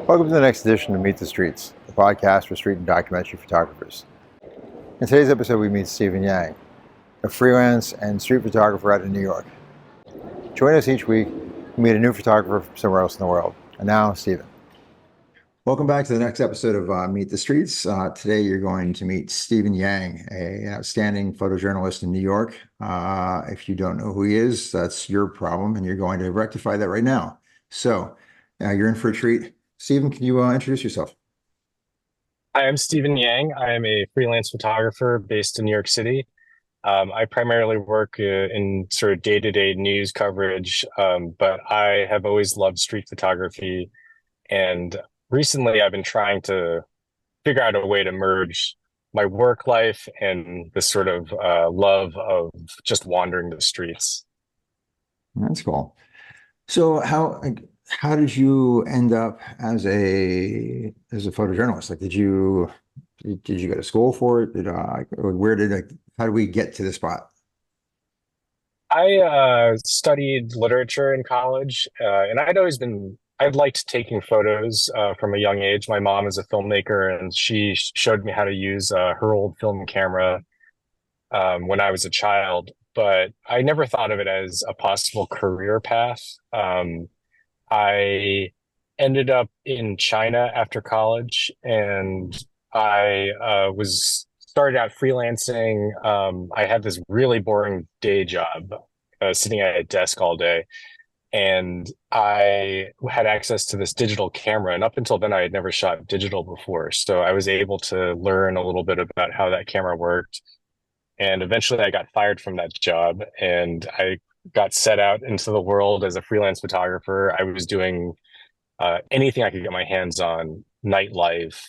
Welcome to the next edition of Meet the Streets, the podcast for street and documentary photographers. In today's episode, we meet Stephen Yang, a freelance and street photographer out of New York. Join us each week to meet a new photographer from somewhere else in the world. And now, Stephen. Welcome back to the next episode of Meet the Streets. Today, you're going to meet Stephen Yang, an outstanding photojournalist in New York. If you don't know who he is, that's your problem, and you're going to rectify that right now. So, you're in for a treat. Stephen, can you introduce yourself? Hi, I'm Stephen Yang. I am a freelance photographer based in New York City. I primarily work in sort of day-to-day news coverage, but I have always loved street photography. And recently, I've been trying to figure out a way to merge my work life and the sort of love of just wandering the streets. That's cool. So how did you end up as a photojournalist? Like, did you go to school for it? How did we get to this spot? I studied literature in college, and I'd liked taking photos from a young age. My mom is a filmmaker, and she showed me how to use her old film camera when I was a child, but I never thought of it as a possible career path. I ended up in China after college, and I was started out freelancing. I had this really boring day job, sitting at a desk all day, and I had access to this digital camera. And up until then, I had never shot digital before, so I was able to learn a little bit about how that camera worked. And eventually, I got fired from that job, and I got set out into the world as a freelance photographer. I was doing anything I could get my hands on, nightlife,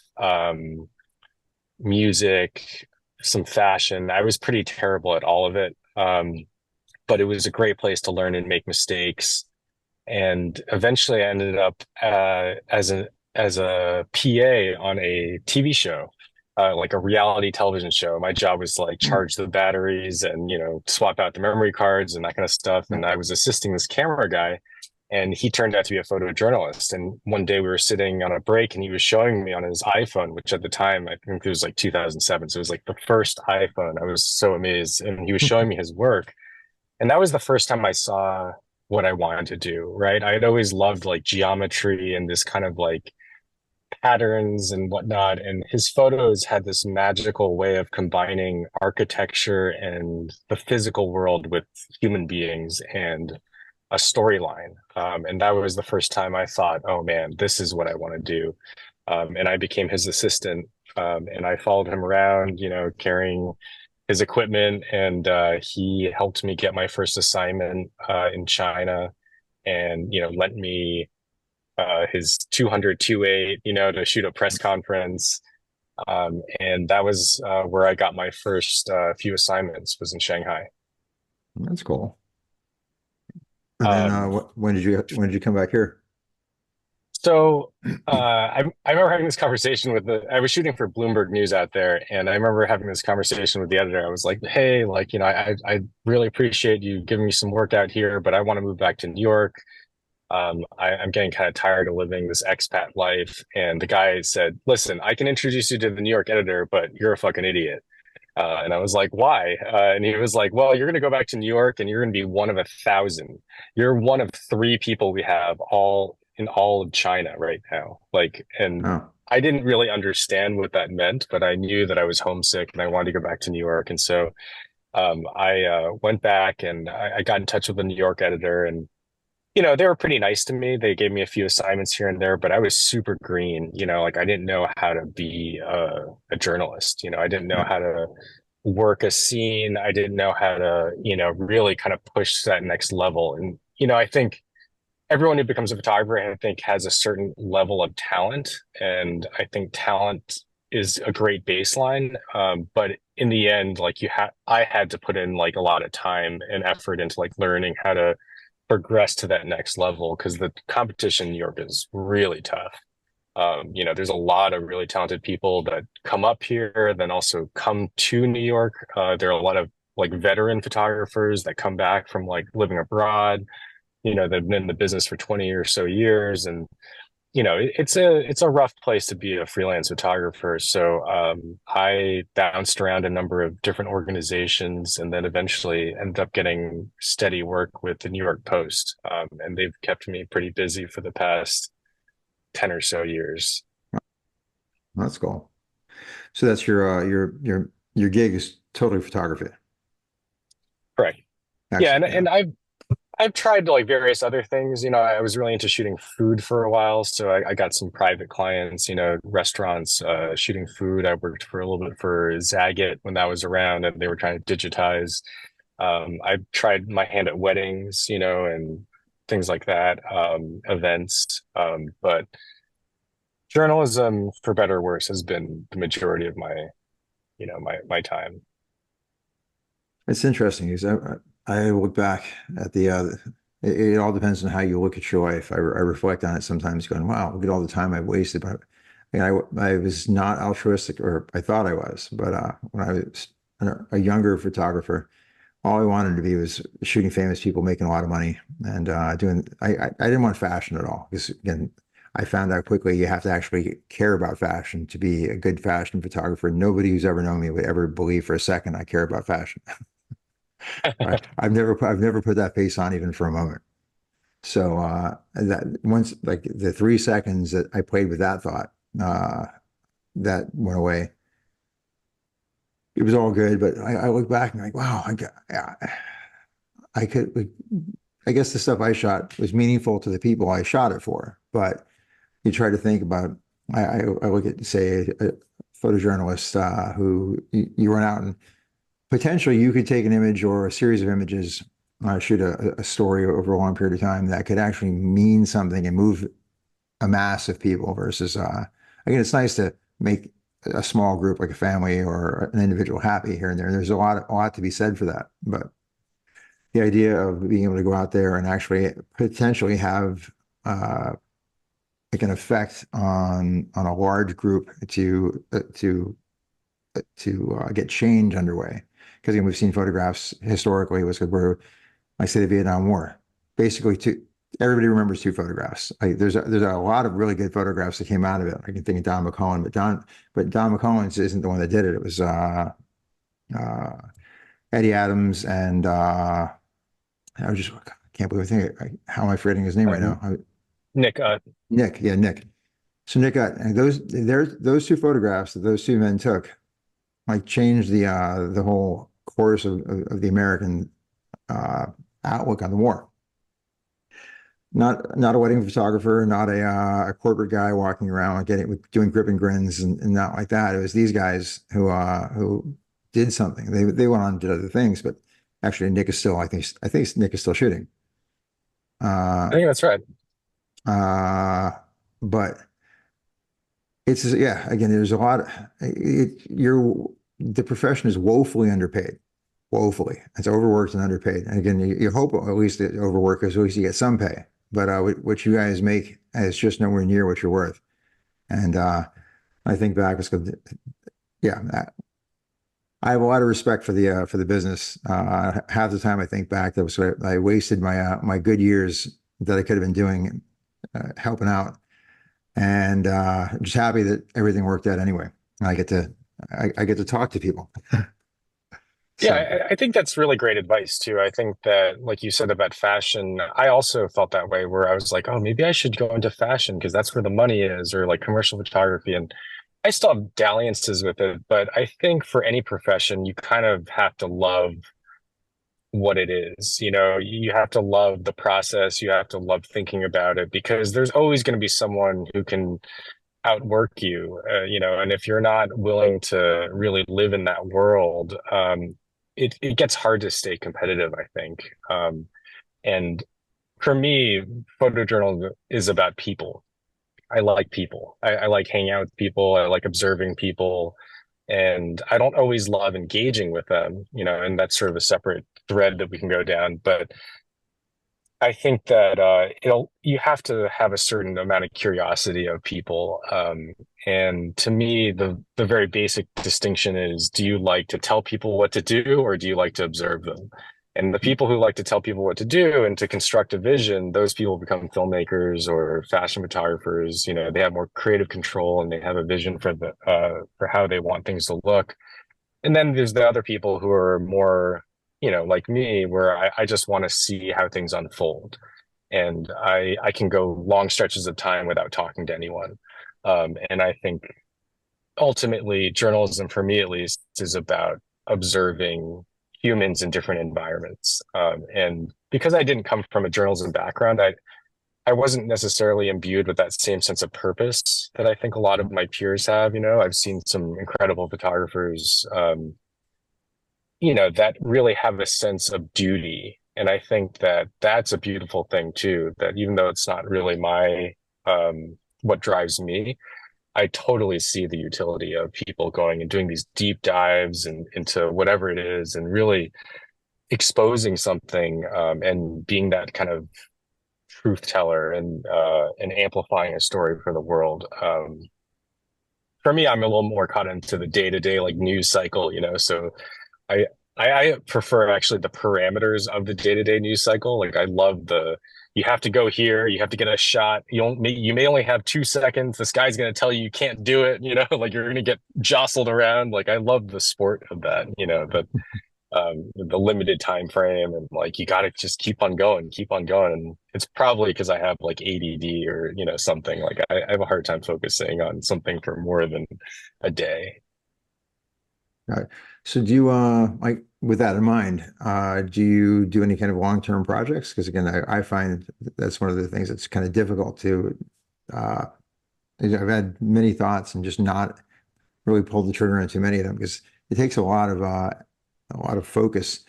music, some fashion. I was pretty terrible at all of it. But it was a great place to learn and make mistakes. And eventually I ended up as a PA on a TV show, like a reality television show. My job was to like Hmm. charge the batteries and, swap out the memory cards and that kind of stuff. Yeah. And I was assisting this camera guy, and he turned out to be a photojournalist. And one day we were sitting on a break, and he was showing me on his iPhone, which at the time I think it was like 2007. So it was like the first iPhone. I was so amazed, and he was showing me his work. And that was the first time I saw what I wanted to do, right? I had always loved like geometry and this kind of like patterns and whatnot. And his photos had this magical way of combining architecture and the physical world with human beings and a storyline. And that was the first time I thought, oh man, this is what I want to do. And I became his assistant. And I followed him around, carrying his equipment, and he helped me get my first assignment in China, and lent me his 200 2.8, to shoot a press conference. And that was where I got my first few assignments, was in Shanghai. That's cool. And then Um, when did you come back here? So I remember having this conversation I was shooting for Bloomberg News out there, and I remember having this conversation with the editor. I was like, hey, like, I really appreciate you giving me some work out here, but I want to move back to New York. I'm getting kind of tired of living this expat life. And the guy said, listen, I can introduce you to the New York editor, but you're a fucking idiot. And I was like, why? And he was like, well, you're going to go back to New York, and you're going to be one of 1,000. You're one of three people we have all in all of China right now. Like, and Oh, I didn't really understand what that meant, but I knew that I was homesick and I wanted to go back to New York. And so I went back, and I got in touch with the New York editor, and they were pretty nice to me. They gave me a few assignments here and there, but I was super green. Like I didn't know how to be a journalist. I didn't know yeah. how to work a scene. I didn't know how to, really kind of push that next level. And, I think everyone who becomes a photographer, I think, has a certain level of talent. And I think talent is a great baseline. But in the end, like I had to put in like a lot of time and effort into like learning how to progress to that next level, because the competition in New York is really tough. There's a lot of really talented people that come up here, then also come to New York. There are a lot of like veteran photographers that come back from like living abroad, they've been in the business for 20 or so years. And it's a rough place to be a freelance photographer. So I bounced around a number of different organizations, and then eventually ended up getting steady work with the New York Post, and they've kept me pretty busy for the past 10 or so years. That's cool. So that's your gig is totally photography. Correct. Yeah, and Excellent. Yeah. and I've tried like various other things. I was really into shooting food for a while, so I got some private clients, restaurants, shooting food. I worked for a little bit for Zagat when that was around, and they were trying to digitize. I tried my hand at weddings, and things like that, events. But journalism, for better or worse, has been the majority of my time. It's interesting because I look back at it all depends on how you look at your life. I reflect on it sometimes going, wow, look at all the time I've wasted. But I was not altruistic, or I thought I was. But when I was a younger photographer, all I wanted to be was shooting famous people, making a lot of money, and I didn't want fashion at all. Because again, I found out quickly you have to actually care about fashion to be a good fashion photographer. Nobody who's ever known me would ever believe for a second I care about fashion. I've never put that face on even for a moment. So that once like the 3 seconds that I played with that thought, that went away. It was all good, but I look back and like, wow, I could, like, I guess the stuff I shot was meaningful to the people I shot it for. But you try to think about, I look at, say, a photojournalist who you run out and potentially you could take an image or a series of images, shoot a story over a long period of time that could actually mean something and move a mass of people versus, again, it's nice to make a small group like a family or an individual happy here and there. There's a lot to be said for that. But the idea of being able to go out there and actually potentially have like an effect on a large group to get change underway. Because we've seen photographs historically was where I say the Vietnam War. Basically, everybody remembers two photographs. There's a lot of really good photographs that came out of it. I can think of Don McCullen, but Don McCullen's isn't the one that did it. It was uh, Eddie Adams and I can't believe how am I forgetting his name right Um, now? Nick, Nick, yeah, Nick. So Nick got and those two photographs that those two men took like changed the whole course of the American uh, outlook on the war. Not a wedding photographer, not a corporate guy walking around doing grip and grins and not like that. It was these guys who did something. They went on and did other things, but actually Nick is still I think Nick is still shooting. I Uh, think that's right. uh, but it's yeah. Again, there's a lot. The profession is woefully underpaid, woefully. It's overworked and underpaid. And again, you hope at least that overwork is at least you get some pay. But what you guys make is just nowhere near what you're worth. And I think back, it's good. Yeah, I have a lot of respect for the business. Half the time I think back, that was I wasted my good years that I could have been doing, helping out, and I'm just happy that everything worked out anyway. I get to I get to talk to people. Yeah, So I think that's really great advice too. I think that, like you said about fashion, I also felt that way where I was like, oh, maybe I should go into fashion because that's where the money is, or like commercial photography. And I still have dalliances with it, but I think for any profession, you kind of have to love what it is. You have to love the process, you have to love thinking about it because there's always going to be someone who can outwork you, and if you're not willing to really live in that world, it gets hard to stay competitive, I think. And for me, photojournalism is about people. I like people. I like hanging out with people. I like observing people. And I don't always love engaging with them, and that's sort of a separate thread that we can go down. But I think that you have to have a certain amount of curiosity of people. And to me, the very basic distinction is: do you like to tell people what to do, or do you like to observe them? And the people who like to tell people what to do and to construct a vision, those people become filmmakers or fashion photographers. You know, they have more creative control and they have a vision for how they want things to look. And then there's the other people who are more, you know, like me, where I just want to see how things unfold. And I can go long stretches of time without talking to anyone. And I think ultimately journalism, for me at least, is about observing humans in different environments. And because I didn't come from a journalism background, I wasn't necessarily imbued with that same sense of purpose that I think a lot of my peers have. You know, I've seen some incredible photographers, you know, that really have a sense of duty. And I think that that's a beautiful thing too, that even though it's not really what drives me, I totally see the utility of people going and doing these deep dives and into whatever it is and really exposing something, and being that kind of truth teller and amplifying a story for the world. For me, I'm a little more caught into the day-to-day like news cycle, you know, so I I prefer actually the parameters of the day-to-day news cycle. Like I love the you have to go here, you have to get a shot. You may only have 2 seconds. This guy's going to tell you can't do it, you know, like you're going to get jostled around. Like I love the sport of that, you know, the limited time frame and like you got to just keep on going. And it's probably because I have like ADD or, you know, something like I have a hard time focusing on something for more than a day. Right. So do you like with that in mind, do you do any kind of long-term projects? Because again, I find that's one of the things that's kind of difficult to uh I've had many thoughts and just not really pulled the trigger on too many of them because it takes a lot of focus.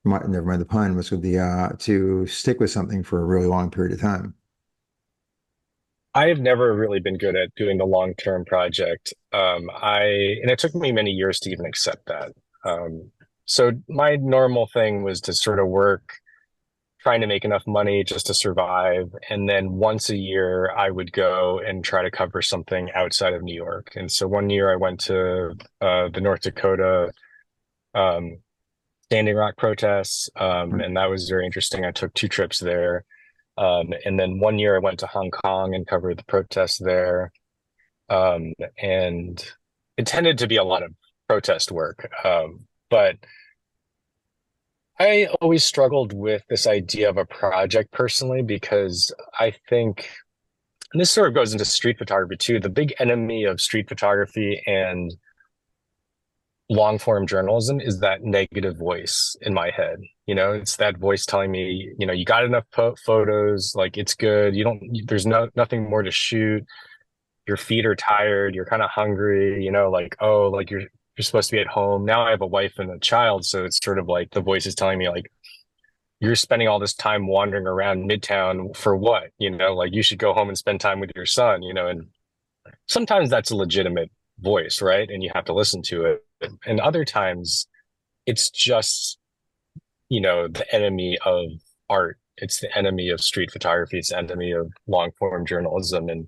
Never mind the pun, was with the to stick with something for a really long period of time. I have never really been good at doing the long-term project. And it took me many years to even accept that. So my normal thing was to sort of work, trying to make enough money just to survive. And then once a year, I would go and try to cover something outside of New York. And so one year I went to the North Dakota um, Standing Rock protests, Right. and that was very interesting. I took 2 trips there. And then one year I went to Hong Kong and covered the protests there. And it tended to be a lot of protest work. But I always struggled with this idea of a project personally because I think, and this sort of goes into street photography too, the big enemy of street photography and long form journalism is that negative voice in my head. You know, it's that voice telling me, you know, you got enough photos, like it's good. You don't, there's nothing more to shoot. Your feet are tired. You're kind of hungry, you know, like, oh, like you're supposed to be at home. Now I have a wife and a child. So it's sort of like the voice is telling me like, you're spending all this time wandering around Midtown for what? You know, like you should go home and spend time with your son, you know, and sometimes that's a legitimate voice, right? And you have to listen to it. And other times it's just, you know, the enemy of art. It's the enemy of street photography. It's the enemy of long form journalism. And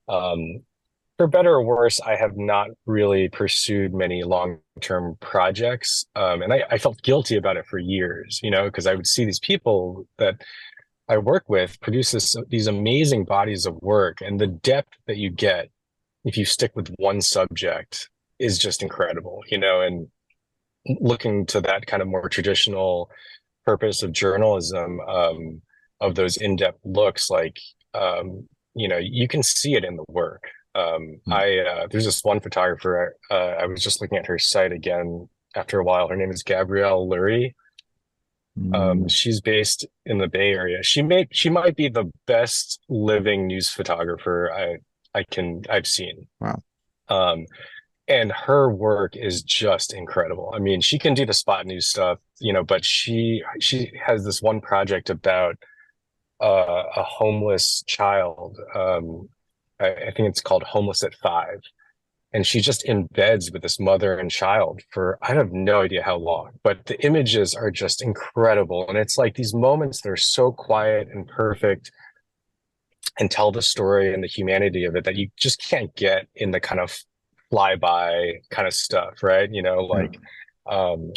um, for better or worse, I have not really pursued many long term projects. And I felt guilty about it for years, you know, because I would see these people that I work with produce these amazing bodies of work. And the depth that you get if you stick with one subject is just incredible, you know, and looking to that kind of more traditional purpose of journalism, of those in-depth looks, like, you know, you can see it in the work. There's this one photographer, I was just looking at her site again after a while. Her name is Gabrielle Lurie. Mm, She's based in the Bay Area. She might be the best living news photographer I've seen. wow. Um, and her work is just incredible. I mean, she can do the spot news stuff, you know, but she has this one project about a homeless child. I think it's called Homeless at Five, and she just embeds with this mother and child for I have no idea how long, but the images are just incredible, and it's like these moments that are so quiet and perfect and tell the story and the humanity of it that you just can't get in the kind of flyby kind of stuff, right? You know, Yeah. like um,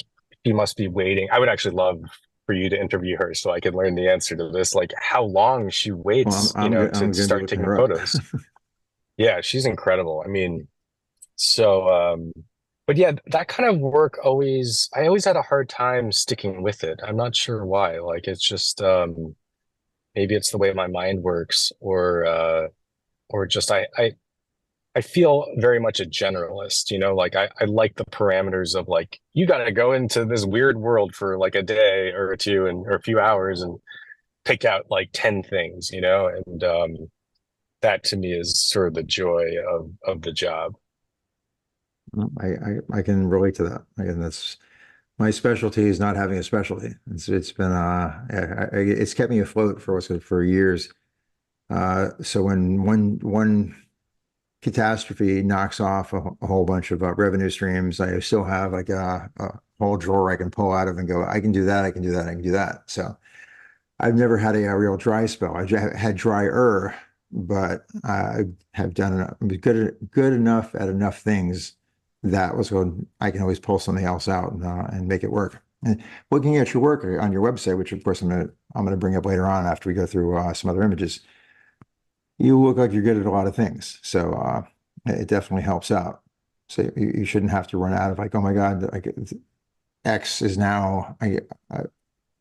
she must be waiting. I would actually love for you to interview her so I could learn the answer to this, like how long she Well, waits, I'm to going to be start looking taking her up. photos. Yeah, she's incredible. I mean, so, but yeah, that kind of work I always had a hard time sticking with it. I'm not sure why. Like, it's just, maybe it's the way my mind works, or just I feel very much a generalist, like I like the parameters of like, you got to go into this weird world for like a day or two or a few hours and pick out like 10 things, and, that to me is sort of the joy of the job. Well, I can relate to that. Again, that's my specialty is not having a specialty. It's been it's kept me afloat for years. So when one catastrophe knocks off a whole bunch of revenue streams, I still have like a whole drawer I can pull out of and go, I can do that, I can do that, I can do that. So I've never had a real dry spell. Had drier, but I have done enough, good enough at enough things that was going. I can always pull something else out and make it work. And looking at your work on your website, which of course I'm gonna bring up later on after we go through some other images, you look like you're good at a lot of things. So it definitely helps out. So you shouldn't have to run out of like, oh my God, like X is now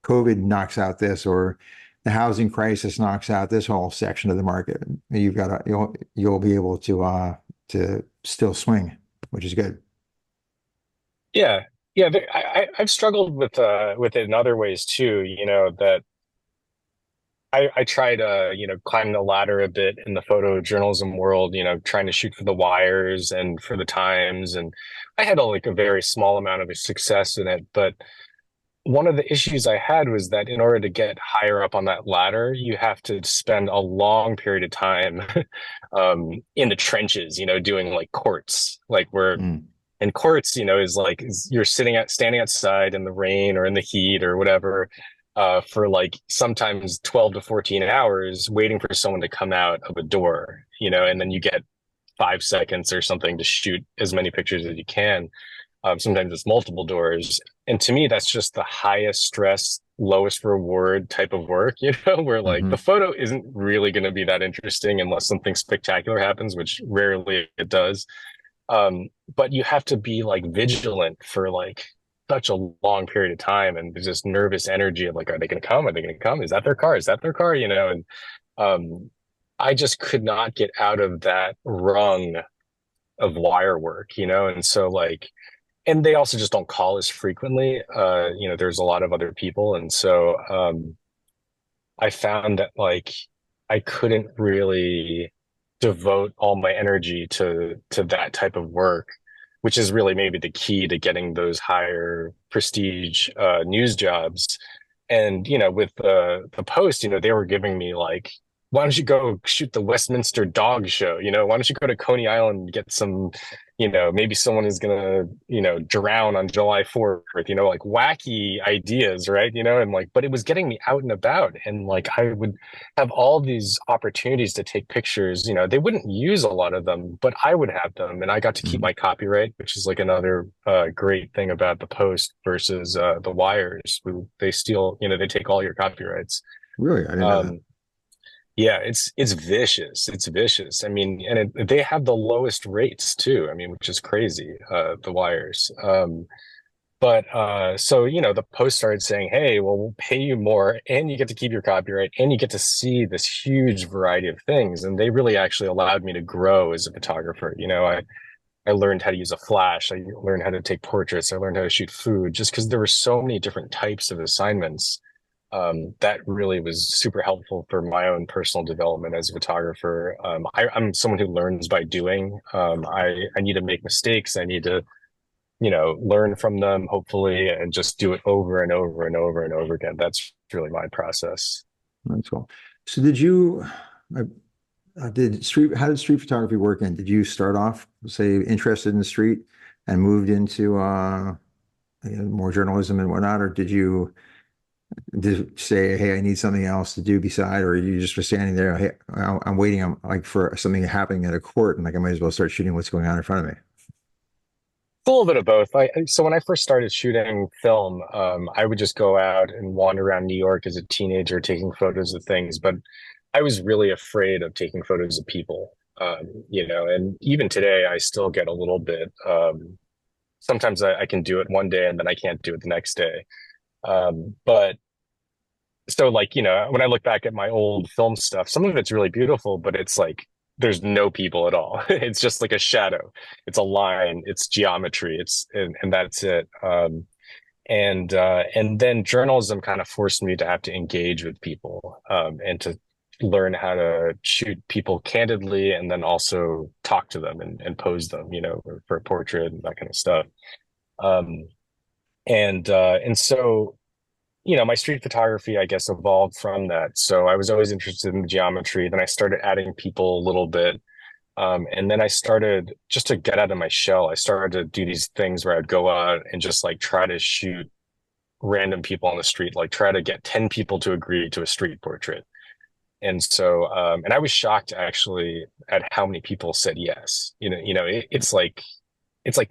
COVID knocks out this, or the housing crisis knocks out this whole section of the market. You'll be able to still swing, which is good. Yeah. Yeah. I've struggled with it in other ways too, that I try to, climb the ladder a bit in the photojournalism world, trying to shoot for the wires and for the Times. And I had like a very small amount of success in it. But one of the issues I had was that in order to get higher up on that ladder, you have to spend a long period of time in the trenches, doing like courts, like where Mm. in courts, you're standing outside in the rain or in the heat or whatever, for like sometimes 12 to 14 hours waiting for someone to come out of a door, and then you get 5 seconds or something to shoot as many pictures as you can. Sometimes it's multiple doors. And to me, that's just the highest stress, lowest reward type of work, where like the Hmm. photo isn't really going to be that interesting unless something spectacular happens, which rarely it does. But you have to be like vigilant for like such a long period of time. And there's this nervous energy of like, are they going to come? Are they going to come? Is that their car? Is that their car? And um, I just could not get out of that rung of wire work, and so like, and they also just don't call as frequently. There's a lot of other people. And so I found that like I couldn't really devote all my energy to that type of work, which is really maybe the key to getting those higher prestige news jobs. And with the Post, they were giving me like, why don't you go shoot the Westminster Dog Show? Why don't you go to Coney Island and get some, maybe someone is gonna, drown on July 4th, like wacky ideas, right? And like, but it was getting me out and about, and like I would have all these opportunities to take pictures. They wouldn't use a lot of them, but I would have them, and I got to keep Hmm. my copyright, which is like another great thing about the Post versus the Wires, who they steal. They take all your copyrights. Really, I didn't know that. Um, yeah, it's vicious. It's vicious. I mean, and they have the lowest rates too. I mean, which is crazy. The Wires. But so the Post started saying, "Hey, well, we'll pay you more, and you get to keep your copyright, and you get to see this huge variety of things." And they really actually allowed me to grow as a photographer. I learned how to use a flash. I learned how to take portraits. I learned how to shoot food, just because there were so many different types of assignments. That really was super helpful for my own personal development as a photographer. I'm someone who learns by doing. I need to make mistakes. I need to learn from them, hopefully, and just do it over and over and over and over again. That's really my process. That's cool. So did you, uh, how did street photography work in? Did you start off, say, interested in the street and moved into more journalism and whatnot, or did you say, hey, I need something else to do beside, or you just were standing there, hey, I'm waiting, I'm like for something happening at a court, and like I might as well start shooting what's going on in front of me. a little bit of both. So when I first started shooting film, I would just go out and wander around New York as a teenager, taking photos of things. But I was really afraid of taking photos of people. And even today, I still get a little bit. Sometimes I can do it one day and then I can't do it the next day. But so like, when I look back at my old film stuff, some of it's really beautiful, but it's like there's no people at all. It's just like a shadow. It's a line, it's geometry, and that's it. And then journalism kind of forced me to have to engage with people, and to learn how to shoot people candidly and then also talk to them and pose them, for a portrait and that kind of stuff. Um, and so my street photography, I guess, evolved from that. So I was always interested in the geometry. Then I started adding people a little bit. And then I started just to get out of my shell. I started to do these things where I'd go out and just like try to shoot random people on the street, like try to get 10 people to agree to a street portrait. And so, and I was shocked actually at how many people said yes. It's like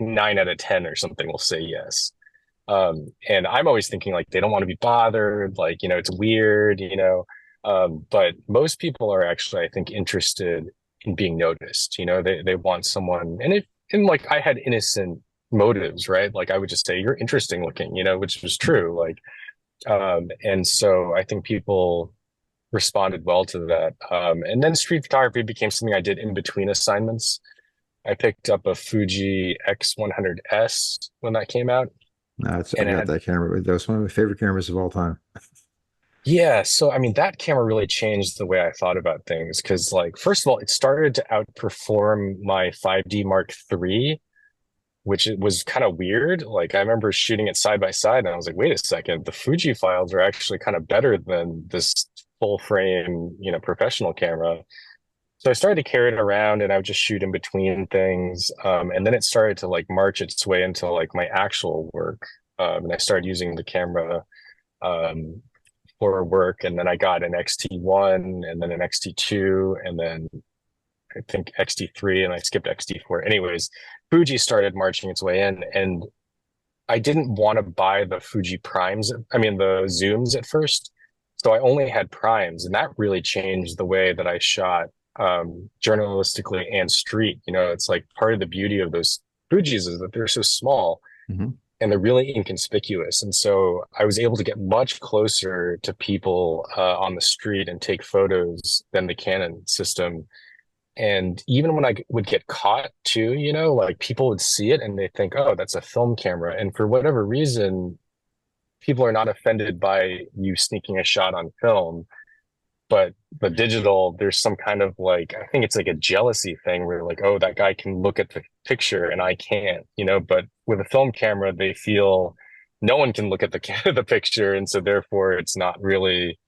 9 out of 10 or something will say yes. And I'm always thinking like they don't want to be bothered, like, it's weird. But most people are actually, I think, interested in being noticed. They want someone, and like I had innocent motives, right? Like I would just say, you're interesting looking, which was true. Like, and so I think people responded well to that. And then street photography became something I did in between assignments. I picked up a Fuji X100S when that came out. No, I And it got had that camera. That was one of my favorite cameras of all time. Yeah, so I mean that camera really changed the way I thought about things because like first of all, it started to outperform my 5D Mark III, which it was kind of weird. Like I remember shooting it side by side and I was like, wait a second, the Fuji files are actually kind of better than this full frame, professional camera. So I started to carry it around and I would just shoot in between things. And then it started to like march its way into like my actual work. And I started using the camera um, for work. And then I got an XT1 and then an XT2 and then I think XT3 and I skipped XT4. Anyways, Fuji started marching its way in and I didn't want to buy the Fuji primes. I mean, the zooms at first. So I only had primes and that really changed the way that I shot journalistically and street. It's like part of the beauty of those Fujis is that they're so small Hmm. and they're really inconspicuous. And so I was able to get much closer to people on the street and take photos than the Canon system. And even when I would get caught too, like people would see it and they think, oh, that's a film camera. And for whatever reason, people are not offended by you sneaking a shot on film. But the digital, there's some kind of like, I think it's like a jealousy thing where like, oh, that guy can look at the picture and I can't. But with a film camera, they feel no one can look at the picture. And so therefore it's not really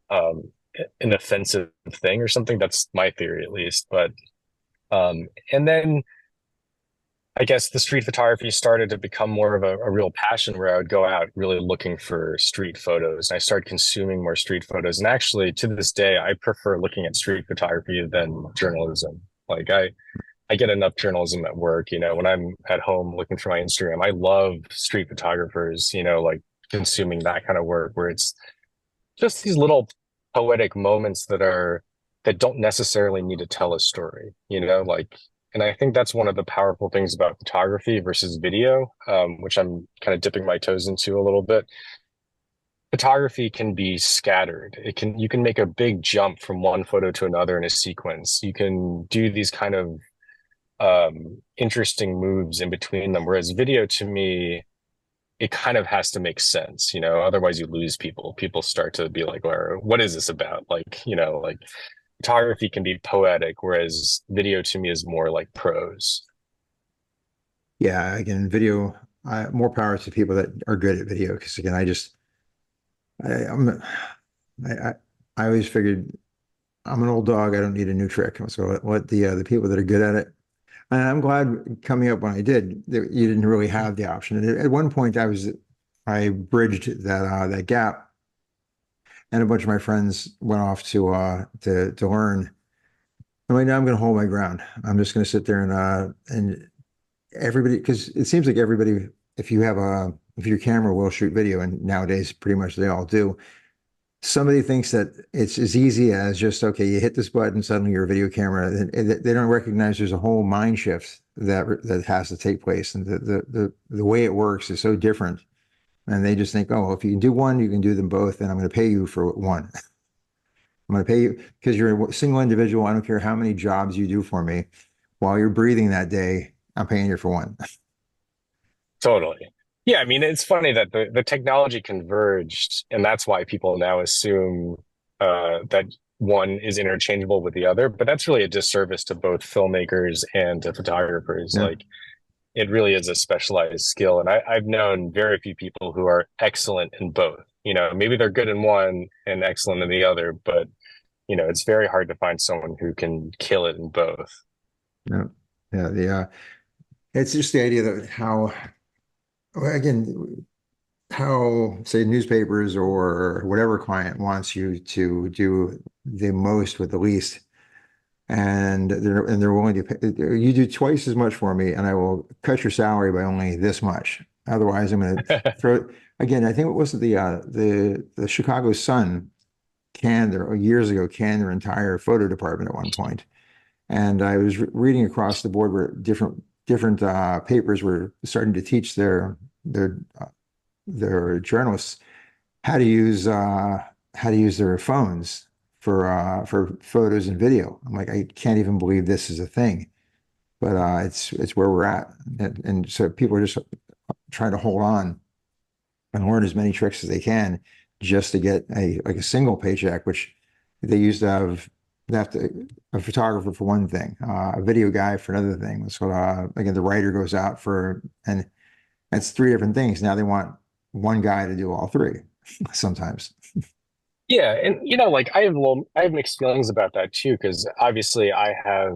um, an offensive thing or something. That's my theory at least. But, and then I guess the street photography started to become more of a real passion where I would go out really looking for street photos. And I started consuming more street photos. And actually, to this day, I prefer looking at street photography than journalism. Like I get enough journalism at work. When I'm at home looking for my Instagram, I love street photographers, like consuming that kind of work where it's just these little poetic moments that don't necessarily need to tell a story, like and I think that's one of the powerful things about photography versus video, which I'm kind of dipping my toes into a little bit. Photography can be scattered. You can make a big jump from one photo to another in a sequence. You can do these kind of interesting moves in between them. Whereas video to me, it kind of has to make sense, otherwise you lose people. People start to be like, well, what is this about? Like photography can be poetic, whereas video to me is more like prose. Yeah, again, video, more power to people that are good at video. Because again, I'm, I, I always figured I'm an old dog. I don't need a new trick. So let the people that are good at it. And I'm glad coming up when I did, that you didn't really have the option. And at one point, I bridged that gap, and a bunch of my friends went off to learn. And right now, I'm going to hold my ground. I'm just going to sit there and everybody, because it seems like everybody, if your camera will shoot video, and nowadays pretty much they all do, somebody thinks that it's as easy as just, okay, you hit this button, suddenly you're a video camera. They don't recognize there's a whole mind shift that has to take place, and the way it works is so different. And they just think, oh, if you can do one, you can do them both, and I'm going to pay you for one. I'm going to pay you because you're a single individual. I don't care how many jobs you do for me. While you're breathing that day, I'm paying you for one. Totally. Yeah, I mean, it's funny that the technology converged, and that's why people now assume that one is interchangeable with the other. But that's really a disservice to both filmmakers and to photographers. Yeah. Like, it really is a specialized skill, and I've known very few people who are excellent in both. Maybe they're good in one and excellent in the other, but it's very hard to find someone who can kill it in both. Yeah. Yeah. It's just the idea that how, well, again, how, say, newspapers or whatever client wants you to do the most with the least, and they're willing to pay, you do twice as much for me, and I will cut your salary by only this much. Otherwise, I'm going to throw. Again, I think it was the Chicago Sun years ago canned their entire photo department at one point, and I was reading across the board where different papers were starting to teach their journalists how to use their phones for photos and video. I'm like, I can't even believe this is a thing, but it's where we're at, and so people are just trying to hold on and learn as many tricks as they can just to get a single paycheck, which they used to have. They have a photographer for one thing, a video guy for another thing. So again, the writer goes out and that's three different things. Now they want one guy to do all three sometimes. Yeah, and like I have mixed feelings about that too, because obviously I have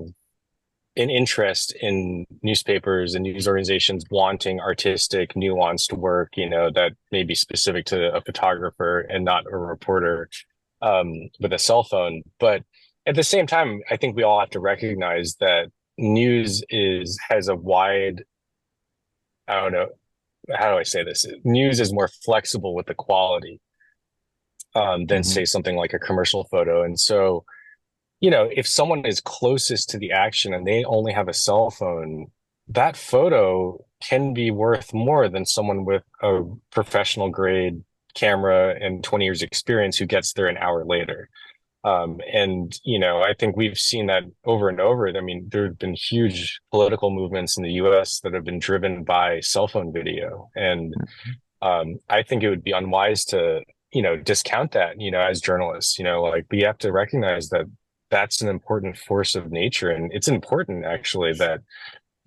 an interest in newspapers and news organizations wanting artistic, nuanced work, that may be specific to a photographer and not a reporter with a cell phone. But at the same time, I think we all have to recognize that news has a wide, I don't know, how do I say this? News is more flexible with the quality than Mhm. say something like a commercial photo. And so, if someone is closest to the action and they only have a cell phone, that photo can be worth more than someone with a professional grade camera and 20 years experience who gets there an hour later. And I think we've seen that over and over. I mean, there have been huge political movements in the US that have been driven by cell phone video. And I think it would be unwise to, discount that, as journalists, like we have to recognize that that's an important force of nature. And it's important actually that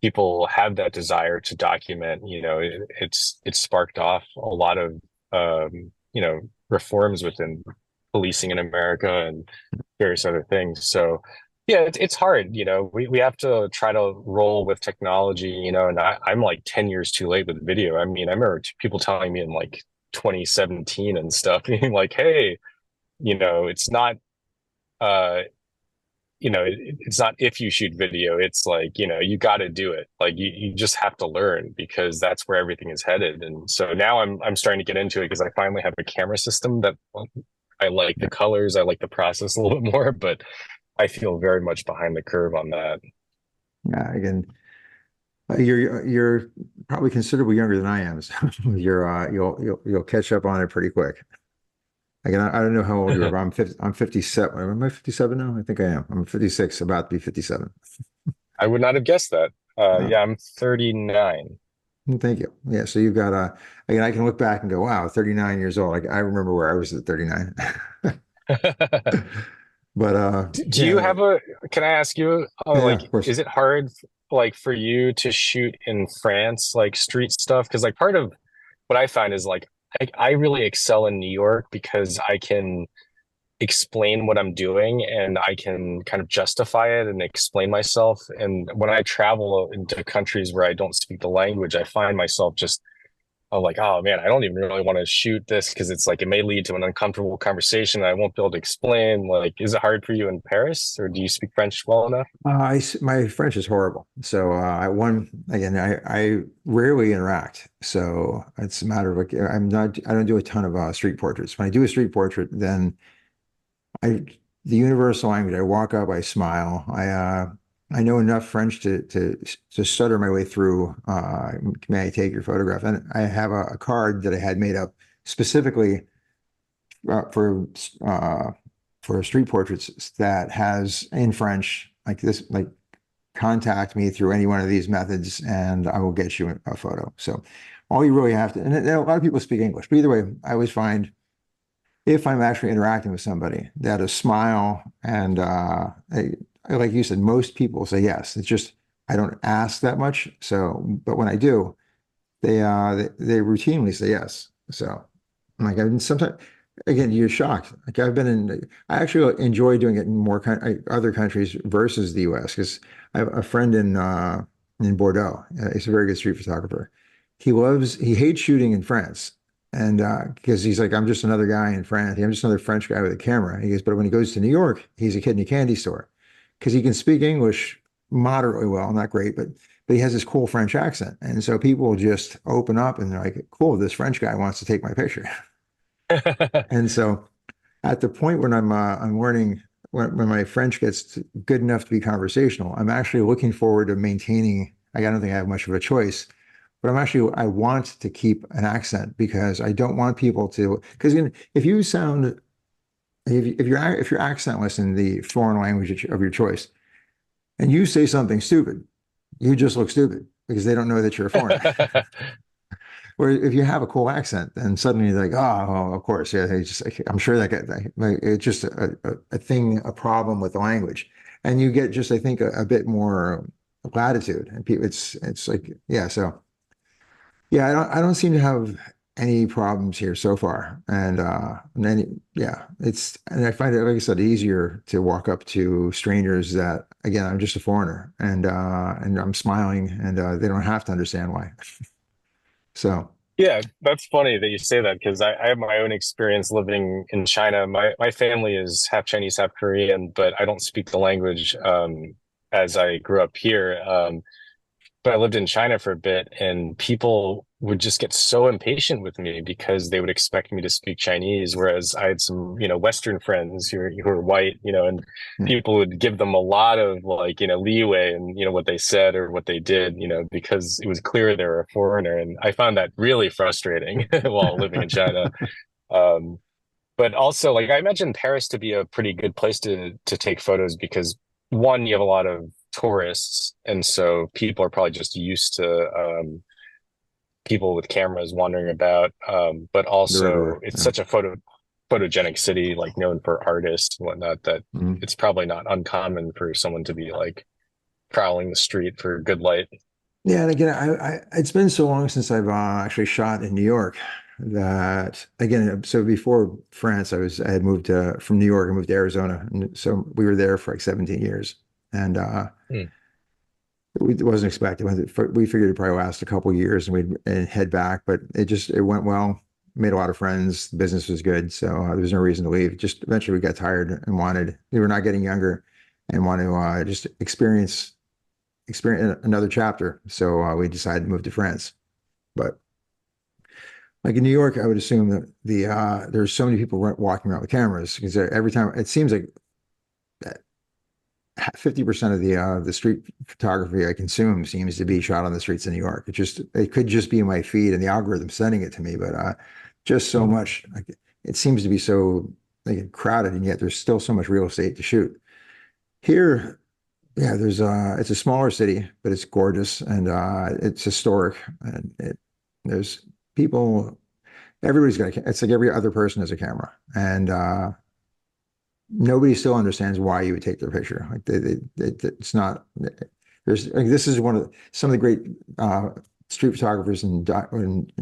people have that desire to document. It's sparked off a lot of, reforms within policing in America and various other things. So yeah, it's hard. We have to try to roll with technology, and I'm like 10 years too late with video. I mean, I remember people telling me in like 2017 and stuff, being like, hey, it's not, uh, it's not if you shoot video, it's like, you got to do it. Like you just have to learn because that's where everything is headed. And so now I'm starting to get into it because I finally have a camera system that I like the colors, I like the process a little bit more, but I feel very much behind the curve on that. Yeah, again, you're probably considerably younger than I am, so you'll catch up on it pretty quick. Again, I don't know how old you are, but I'm 57. Am I 57 now? I think I am. I'm 56, about to be 57. I would not have guessed that. Uh, Yeah, I'm 39. Thank you. Yeah, so you've got again, I can look back and go, wow, 39 years old. Like I remember where I was at 39. But Do you yeah, have can I ask you, yeah, like, of course. is it hard, like, for you to shoot in France, like street stuff? Because, like, part of what I find is, like, I really excel in New York because I can explain what I'm doing and I can kind of justify it and explain myself. And when I travel into countries where I don't speak the language, I find myself just like, oh man, I don't even really want to shoot this because it's like it may lead to an uncomfortable conversation. I won't be able to explain. Like, is it hard for you in Paris, or do you speak French well enough? My French is horrible. So I rarely interact. So it's a matter of like, I don't do a ton of street portraits. When I do a street portrait, then I, the universal language, I walk up, I smile. I know enough French to stutter my way through, may I take your photograph? And I have a card that I had made up specifically uh, for uh, for street portraits that has in French like this, like contact me through any one of these methods, and I will get you a photo. So all you really have to, and a lot of people speak English, but either way, I always find if I'm actually interacting with somebody, that a smile and like you said, most people say yes. It's just I don't ask that much. So, but when I do, they routinely say yes. So, like I sometimes again, you're shocked. Like I've been in, I actually enjoy doing it in more other countries versus the U.S. because I have a friend in Bordeaux. He's a very good street photographer. He hates shooting in France. And because he's like, I'm just another guy in France. I'm just another French guy with a camera. He goes, but when he goes to New York, he's a kid in a candy store because he can speak English moderately well, not great, but he has this cool French accent. And so people just open up and they're like, cool, this French guy wants to take my picture. And so at the point when I'm learning when my French gets good enough to be conversational, I'm actually looking forward to maintaining. I don't think I have much of a choice, but I want to keep an accent because I don't want people to. Because if you sound if you're accentless in the foreign language of your choice, and you say something stupid, you just look stupid because they don't know that you're a foreigner. Where if you have a cool accent, then suddenly you're like, oh, well, of course, yeah. I'm sure it's just a thing, a problem with the language, and you get just, I think, a bit more latitude, and people, it's like, yeah. So yeah, I don't seem to have any problems here so far, and then yeah, and I find it, like I said, easier to walk up to strangers that, again, I'm just a foreigner, and I'm smiling, and they don't have to understand why. So. Yeah, that's funny that you say that because I have my own experience living in China. My family is half Chinese, half Korean, but I don't speak the language as I grew up here. But I lived in China for a bit, and people would just get so impatient with me because they would expect me to speak Chinese, whereas I had some, Western friends who are white, and Yeah. people would give them a lot of like, leeway and, what they said or what they did, because it was clear they were a foreigner. And I found that really frustrating while living in China. Um, but also, like, I imagine Paris to be a pretty good place to take photos because one, you have a lot of tourists, and so people are probably just used to people with cameras wandering about. But They're also, everywhere. it's Yeah. such a photogenic city, like known for artists and whatnot, that Mhm. it's probably not uncommon for someone to be like prowling the street for good light. Yeah, and again, it's been so long since I've actually shot in New York that again, so before France, I had moved from New York. I moved to Arizona, and so we were there for like 17 years, and Hmm. it wasn't expected. We figured it'd probably last a couple of years, and we'd head back, but it went well. Made a lot of friends. The business was good, so there was no reason to leave. Just eventually, we got tired and we were not getting younger, and wanted to just experience another chapter. So we decided to move to France. But like in New York, I would assume that there's so many people walking around with cameras because every time it seems like 50% of the street photography I consume seems to be shot on the streets of New York. It could just be my feed and the algorithm sending it to me, but just so much. Like, it seems to be so like crowded, and yet there's still so much real estate to shoot. Here, yeah, it's a smaller city, but it's gorgeous and it's historic, and there's people. Everybody's got it's like every other person has a camera, and nobody still understands why you would take their picture. Like it's not. There's like this is some of the great street photographers and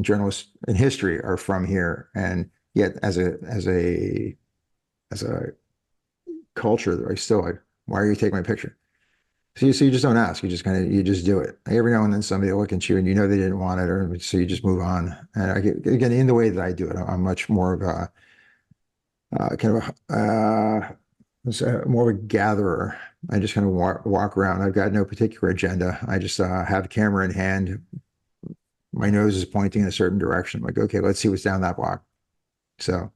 journalists in history are from here, and yet as a culture, they're still like, why are you taking my picture? So you just don't ask. You just you just do it. Like every now and then somebody will look at you and you know they didn't want it, or so you just move on. And again, in the way that I do it, I'm much more of a kind of more of a gatherer. I just kind of walk around. I've got no particular agenda. I just have a camera in hand. My nose is pointing in a certain direction. I'm like, okay, let's see what's down that block. So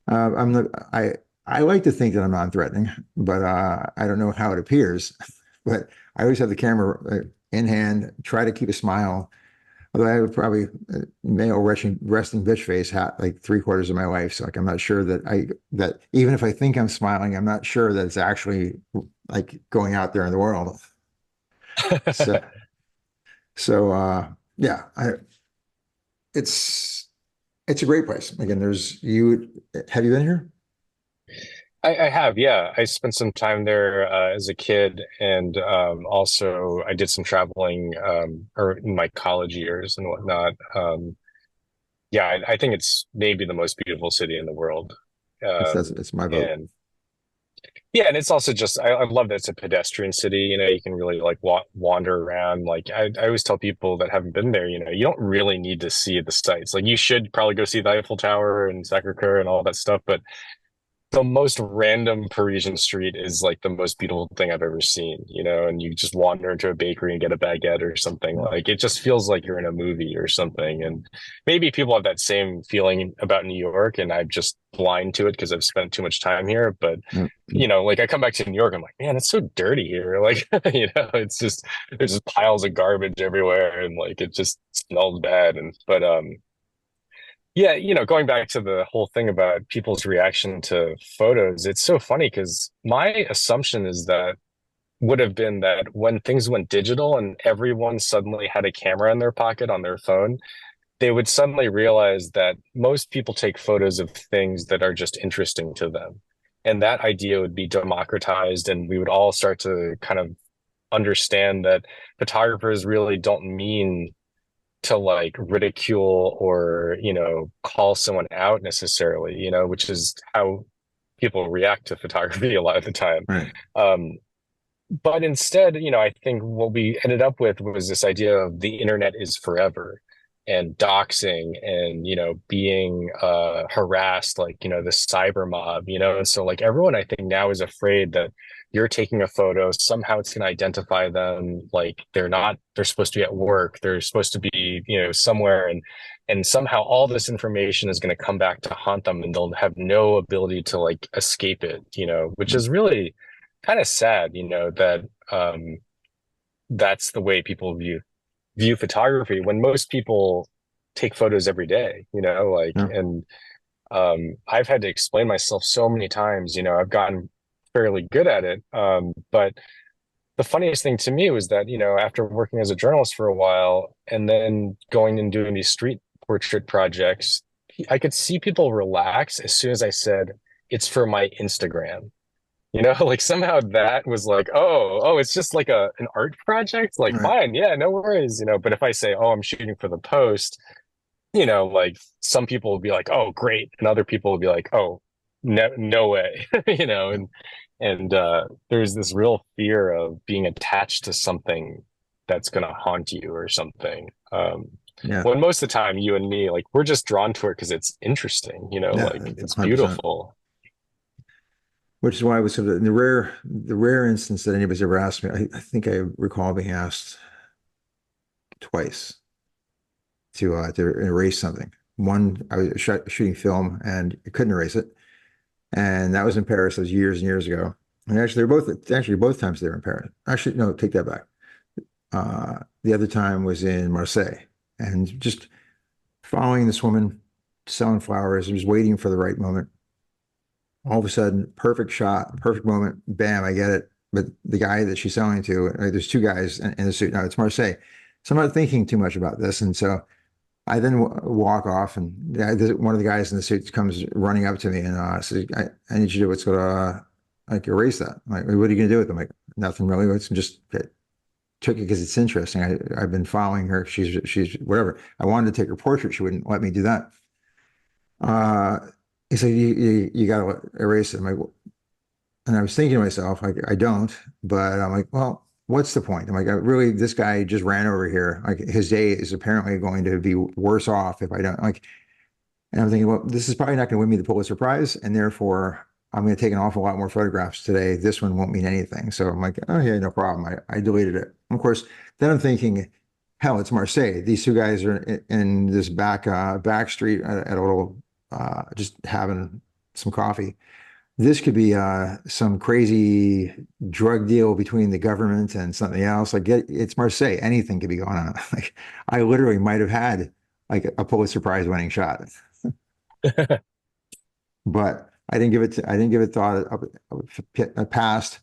I'm the I like to think that I'm non-threatening, but I don't know how it appears. But I always have the camera in hand, try to keep a smile. Although I have probably male resting bitch face hat like 3/4 of my life, so like I'm not sure that even if I think I'm smiling, I'm not sure that it's actually like going out there in the world. So so yeah, it's it's a great place. Again, there's you. Have you been here? I have, yeah. I spent some time there as a kid, and also I did some traveling or in my college years and whatnot. Yeah, I think it's maybe the most beautiful city in the world. It's my vote. And yeah, and it's also just I love that it's a pedestrian city. You know, you can really like wander around. Like I always tell people that haven't been there, you know, you don't really need to see the sights. Like you should probably go see the Eiffel Tower and Sacré-Cœur and all that stuff, but the most random Parisian street is like the most beautiful thing I've ever seen, you know, and you just wander into a bakery and get a baguette or something. Like it just feels like you're in a movie or something. And maybe people have that same feeling about New York, and I'm just blind to it because I've spent too much time here. But you know, like I come back to New York, I'm like, man, it's so dirty here. Like, you know, it's just there's just piles of garbage everywhere, and like it just smells bad. And yeah, you know, going back to the whole thing about people's reaction to photos, it's so funny because my assumption is that would have been that when things went digital and everyone suddenly had a camera in their pocket on their phone, they would suddenly realize that most people take photos of things that are just interesting to them. And that idea would be democratized, and we would all start to kind of understand that photographers really don't mean to like ridicule or, you know, call someone out necessarily, you know, which is how people react to photography a lot of the time. Right. Um, but instead, you know, I think what we ended up with was this idea of the internet is forever and doxing and, you know, being harassed, like, you know, the cyber mob, you know, and so like everyone I think now is afraid that you're taking a photo, somehow it's going to identify them, like they're supposed to be at work, they're supposed to be, you know, somewhere, and somehow all this information is going to come back to haunt them and they'll have no ability to like escape it, you know, which is really kind of sad, you know, that that's the way people view photography when most people take photos every day, you know, like, Yeah. and I've had to explain myself so many times, you know, I've gotten fairly good at it. But the funniest thing to me was that, you know, after working as a journalist for a while and then going and doing these street portrait projects, I could see people relax as soon as I said, it's for my Instagram. You know, like somehow that was like, oh, it's just like an art project. Like, Right. fine, yeah, no worries, you know. But if I say, oh, I'm shooting for the post, you know, like some people will be like, oh, great, and other people will be like, oh, no, no way, you know. And there's this real fear of being attached to something that's gonna haunt you or something. Yeah. When most of the time, you and me, like, we're just drawn to it because it's interesting, you know, Yeah. like it's 100%. beautiful. Which is why I was sort of in the rare instance that anybody's ever asked me. I think I recall being asked twice to erase something. One, I was shooting film and I couldn't erase it, and that was in Paris. That was years and years ago. And actually, they're both times they were in Paris. Actually, no, take that back. The other time was in Marseille, and just following this woman selling flowers, and just waiting for the right moment. All of a sudden, perfect shot, perfect moment, bam, I get it. But the guy that she's selling to, there's two guys in the suit. Now it's Marseille. So I'm not thinking too much about this. And so I then walk off, and one of the guys in the suit comes running up to me and says, I need you to do what's going to like erase that. I'm like, what are you going to do with it? I'm like, nothing really. It's just took it because it's interesting. I've been following her. She's whatever. I wanted to take her portrait. She wouldn't let me do that. Uh, he said, you got to erase it. I'm like, And I was thinking to myself, like, I don't, but I'm like, well, what's the point? I'm like, really, this guy just ran over here. Like, his day is apparently going to be worse off if I don't. Like, and I'm thinking, well, this is probably not going to win me the Pulitzer Prize, and therefore I'm going to take an awful lot more photographs today. This one won't mean anything. So I'm like, oh yeah, no problem. I deleted it. Of course, then I'm thinking, hell, it's Marseille. These two guys are in this back street at a little just having some coffee. This could be some crazy drug deal between the government and something else. Like it's Marseille. Anything could be going on. Like I literally might have had like a Pulitzer Prize winning shot, but I didn't give it thought of past.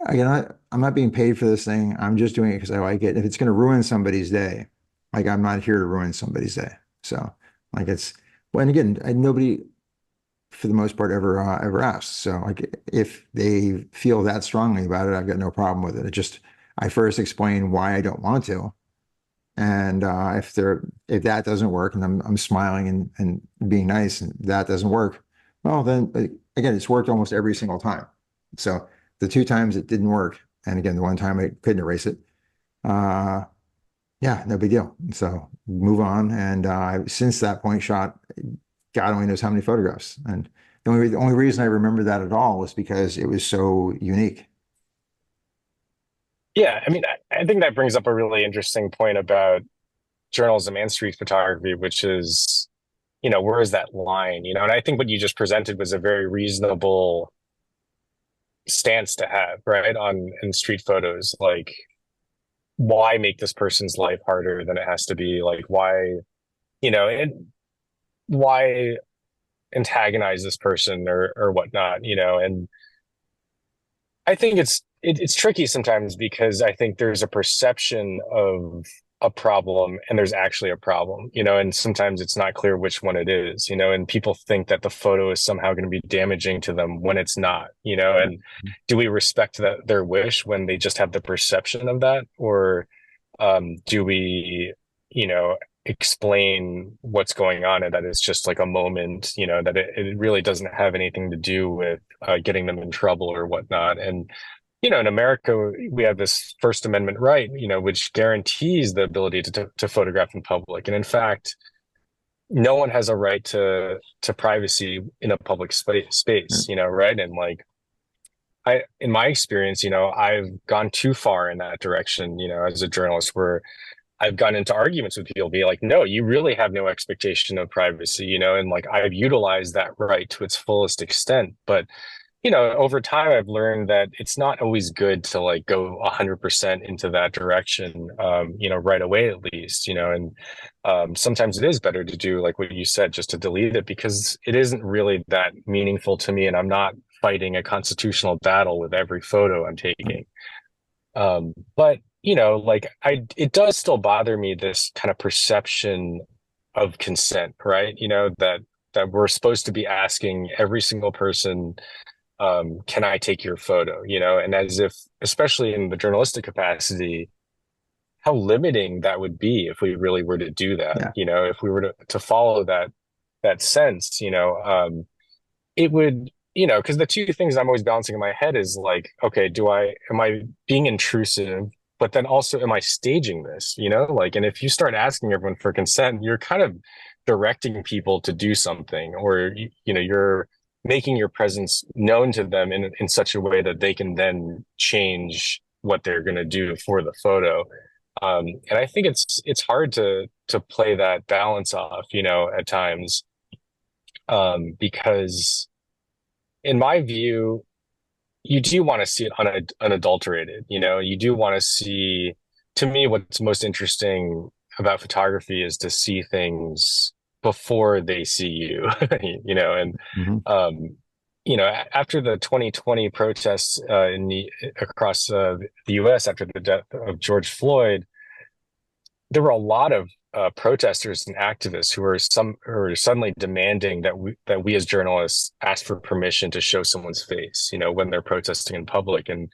Again, I'm not being paid for this thing. I'm just doing it because I like it. If it's going to ruin somebody's day, like I'm not here to ruin somebody's day. So like it's, well, and again, nobody for the most part ever asked. So like if they feel that strongly about it, I've got no problem with it. It just, I first explain why I don't want to. And if that doesn't work and I'm smiling and being nice and that doesn't work, well then again, it's worked almost every single time. So the two times it didn't work, and again the one time I couldn't erase it, uh, yeah, no big deal. So move on. And since that point shot, God only knows how many photographs. And the only reason I remember that at all was because it was so unique. Yeah, I mean, I think that brings up a really interesting point about journalism and street photography, which is, where is that line? And I think what you just presented was a very reasonable stance to have, right? On in street photos, like why make this person's life harder than it has to be? Like and why antagonize this person or whatnot, and I think it's tricky sometimes because I think there's a perception of a problem and there's actually a problem, and sometimes it's not clear which one it is, and people think that the photo is somehow going to be damaging to them when it's not, and do we respect their wish when they just have the perception of that? Or do we, explain what's going on and that it's just like a moment, that it really doesn't have anything to do with getting them in trouble or whatnot? And in America, we have this First Amendment right, which guarantees the ability to photograph in public. And in fact, no one has a right to privacy in a public space, right? And like, in my experience, I've gone too far in that direction, as a journalist, where I've gotten into arguments with people, be like, no, you really have no expectation of privacy, and like I've utilized that right to its fullest extent. But over time, I've learned that it's not always good to like go 100% into that direction, right away at least, and sometimes it is better to do like what you said, just to delete it because it isn't really that meaningful to me, and I'm not fighting a constitutional battle with every photo I'm taking. But like it does still bother me, this kind of perception of consent, right? That we're supposed to be asking every single person, can I take your photo? And as if, especially in the journalistic capacity, how limiting that would be if we really were to do that. Yeah. If we were to follow that sense, it would, because the two things I'm always balancing in my head is like, okay, am I being intrusive? But then also, am I staging this? Like, and if you start asking everyone for consent, you're kind of directing people to do something, or you're making your presence known to them in such a way that they can then change what they're going to do for the photo. And I think it's hard to play that balance off, at times, because in my view, you do want to see it unadulterated. You do want to see. To me, what's most interesting about photography is to see things before they see you, and Mm-hmm. after the 2020 protests across the U.S. after the death of George Floyd, there were a lot of protesters and activists who were suddenly demanding that we as journalists ask for permission to show someone's face, when they're protesting in public, and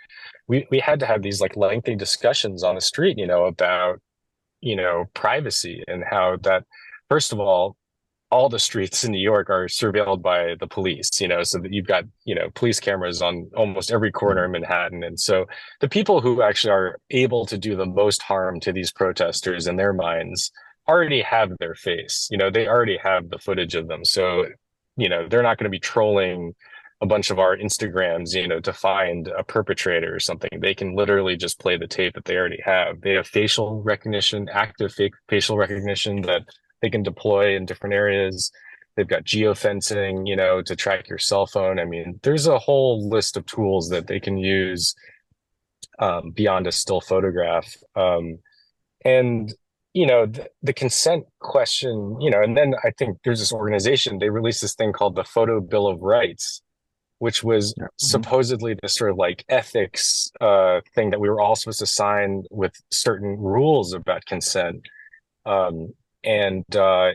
we had to have these like lengthy discussions on the street, about privacy, and how that, first of all, all the streets in New York are surveilled by the police, so that you've got, police cameras on almost every corner in Manhattan. And so the people who actually are able to do the most harm to these protesters in their minds already have their face, they already have the footage of them. So, they're not going to be trolling a bunch of our Instagrams, to find a perpetrator or something. They can literally just play the tape that they already have. They have facial recognition, active fake facial recognition that they can deploy in different areas. They've got geofencing, to track your cell phone. I mean, there's a whole list of tools that they can use beyond a still photograph. And the consent question, and then I think there's this organization, they released this thing called the Photo Bill of Rights, which was Yeah. supposedly this sort of like ethics thing that we were all supposed to sign with certain rules about consent. Um, and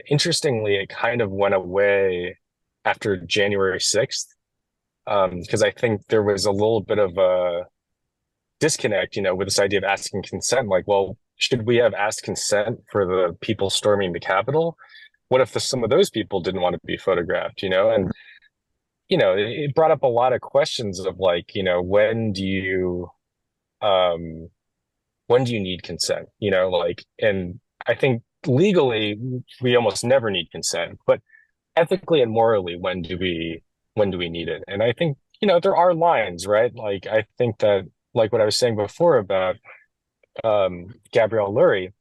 interestingly, it kind of went away after January 6th, because I think there was a little bit of a disconnect, with this idea of asking consent. Like, well, should we have asked consent for the people storming the Capitol? What if some of those people didn't want to be photographed, And, it brought up a lot of questions of like, um, when do you need consent? Like, and I think legally we almost never need consent, but ethically and morally, when do we need it? And I think, there are lines, right? Like, I think that, like what I was saying before about Gabrielle Lurie,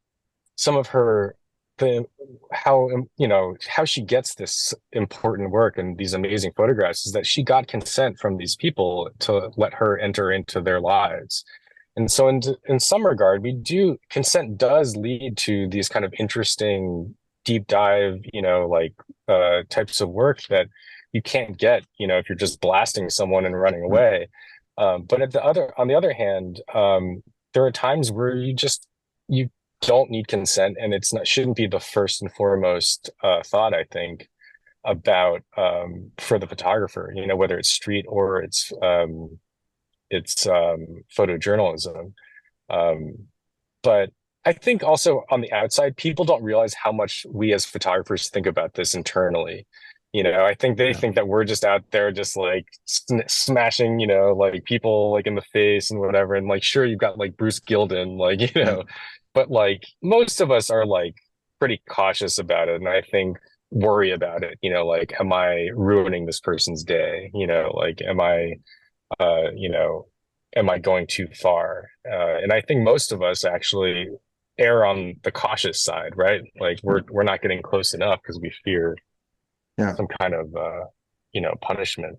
some of her the how she gets this important work and these amazing photographs is that she got consent from these people to let her enter into their lives. And so in some regard, we do consent does lead to these kind of interesting deep dive, like types of work that you can't get, if you're just blasting someone and running away. But on the other hand, there are times where you don't need consent, and it's not shouldn't be the first and foremost thought, I think, about for the photographer, whether it's street or it's photojournalism. Um, but I think also on the outside, people don't realize how much we as photographers think about this internally. I think they Yeah. think that we're just out there just like smashing, like people like in the face and whatever. And like, sure, you've got like Bruce Gilden, like, Yeah. but like most of us are like pretty cautious about it. And I think worry about it, like, am I ruining this person's day? Like, uh, you know, am I going too far? And I think most of us actually err on the cautious side, right? Like we're not getting close enough because we fear Yeah. some kind of punishment.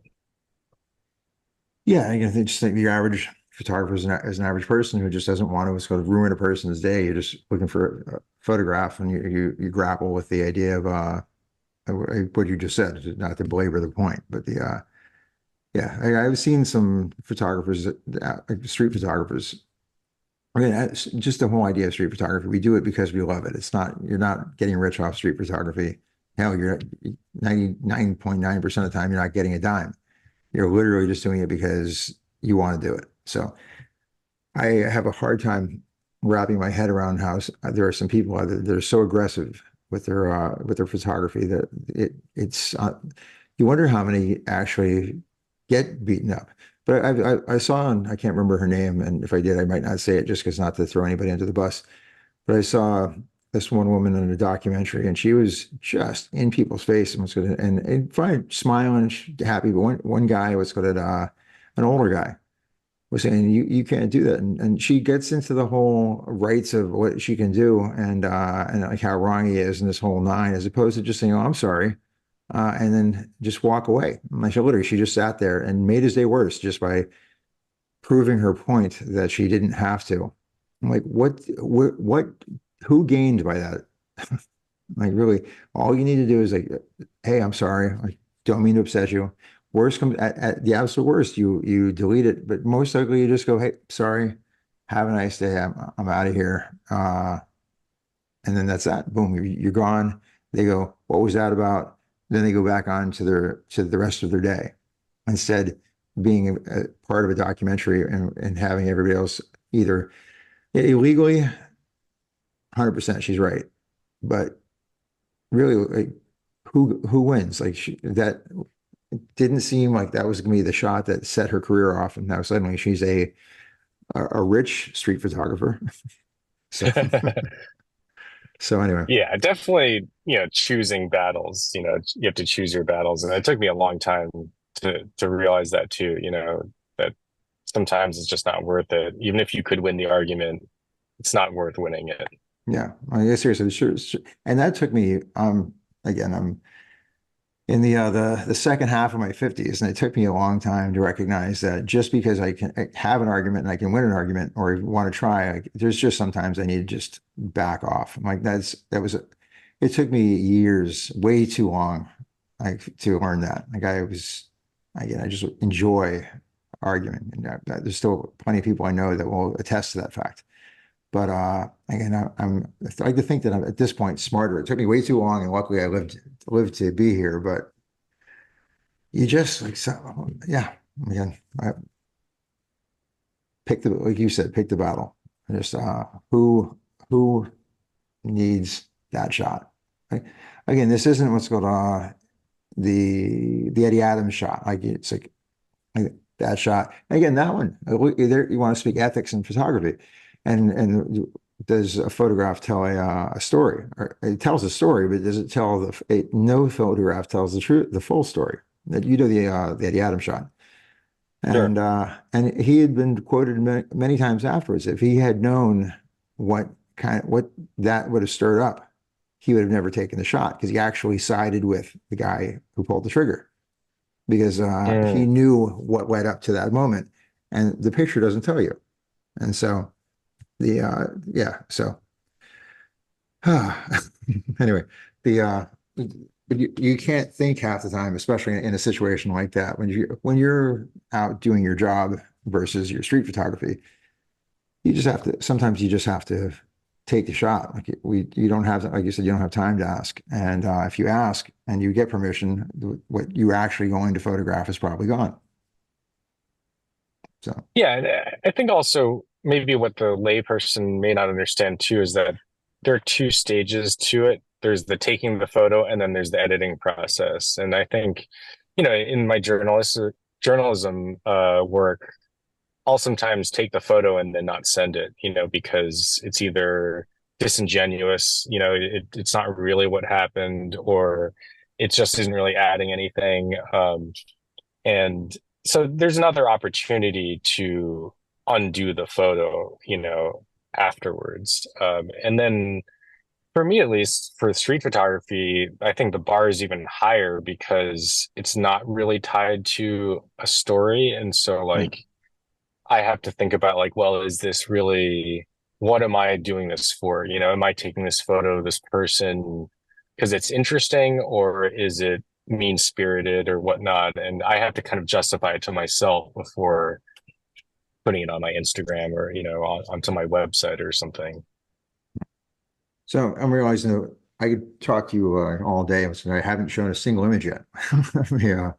Yeah. I guess just think the average photographer is an average person who just doesn't want to sort of ruin a person's day. You're just looking for a photograph, and you grapple with the idea of what you just said, not to belabor the point, but yeah, I've seen some photographers, like street photographers. I mean, just the whole idea of street photography. We do it because we love it. It's not, you're not getting rich off street photography. Hell, you're 99.9% of the time, you're not getting a dime. You're literally just doing it because you want to do it. So I have a hard time wrapping my head around how there are some people that are so aggressive with their photography that it's you wonder how many actually get beaten up. But I saw, and I can't remember her name, and if I did, I might not say it just because not to throw anybody under the bus. But I saw this one woman in a documentary, and she was just in people's face and was going to, and fine, smiling, happy. But one guy was going to, an older guy was saying, you can't do that. And she gets into the whole rights of what she can do and like how wrong he is in this whole nine, as opposed to just saying, oh, I'm sorry. And then just walk away. Like literally, she just sat there and made his day worse just by proving her point that she didn't have to. I'm like, who gained by that? Like, really, all you need to do is like, hey, I'm sorry. I don't mean to upset you. Worst comes at the absolute worst, you delete it. But most likely, you just go, hey, sorry. Have a nice day. I'm out of here. And then that's that. Boom, you're gone. They go, what was that about? Then they go back on to the rest of their day. Instead, being a part of a documentary and having everybody else either illegally, 100% she's right. But really, like, who wins? Like that didn't seem like that was going to be the shot that set her career off, and now suddenly she's a rich street photographer. So so anyway, Yeah, definitely, choosing battles, you have to choose your battles. And it took me a long time to realize that too, that sometimes it's just not worth it. Even if you could win the argument, it's not worth winning it. yeah, I guess seriously, sure. And that took me again, I'm in the second half of my 50s, and it took me a long time to recognize that just because I have an argument and I can win an argument or want to try, like, there's just sometimes I need to just back off. I'm like it took me years, way too long, like to learn that. Like I just enjoy arguing, and there's still plenty of people I know that will attest to that fact. But again, I like to think that I'm at this point smarter. It took me way too long, and luckily I lived to be here. But you just like so, yeah. Again, I pick the like you said, pick the battle. Just who needs that shot? Like, again, this isn't what's called the Eddie Adams shot. Like it's like that shot. Again, that one. There, you want to speak ethics in photography, and does a photograph tell a story? Or it tells a story, but does it tell no photograph tells the truth, the full story? That the Eddie Adams shot, Sure. and he had been quoted many times afterwards. If he had known what that would have stirred up, he would have never taken the shot because he actually sided with the guy who pulled the trigger because he Mm. knew what led up to that moment, and the picture doesn't tell you. And so yeah, so anyway, the you can't think half the time, especially in a situation like that when you're out doing your job versus your street photography. You just have to sometimes you just have to take the shot. Like you don't have, like you said, you don't have time to ask. And if you ask and you get permission, what you're actually going to photograph is probably gone. So Yeah, and I think also maybe what the layperson may not understand too is that there are two stages to it. There's the taking the photo, and then there's the editing process. And I think, in my journalism work, I'll sometimes take the photo and then not send it, because it's either disingenuous, it's not really what happened, or it just isn't really adding anything. And so there's another opportunity to undo the photo, afterwards. And then for me, at least for street photography, I think the bar is even higher because it's not really tied to a story. And so, yeah. like, I have to think about, like, well, is this really, what am I doing this for? Am I taking this photo of this person because it's interesting, or is it mean spirited or whatnot? And I have to kind of justify it to myself before putting it on my Instagram or, onto my website or something. So I'm realizing that I could talk to you all day, and I haven't shown a single image yet. Yeah,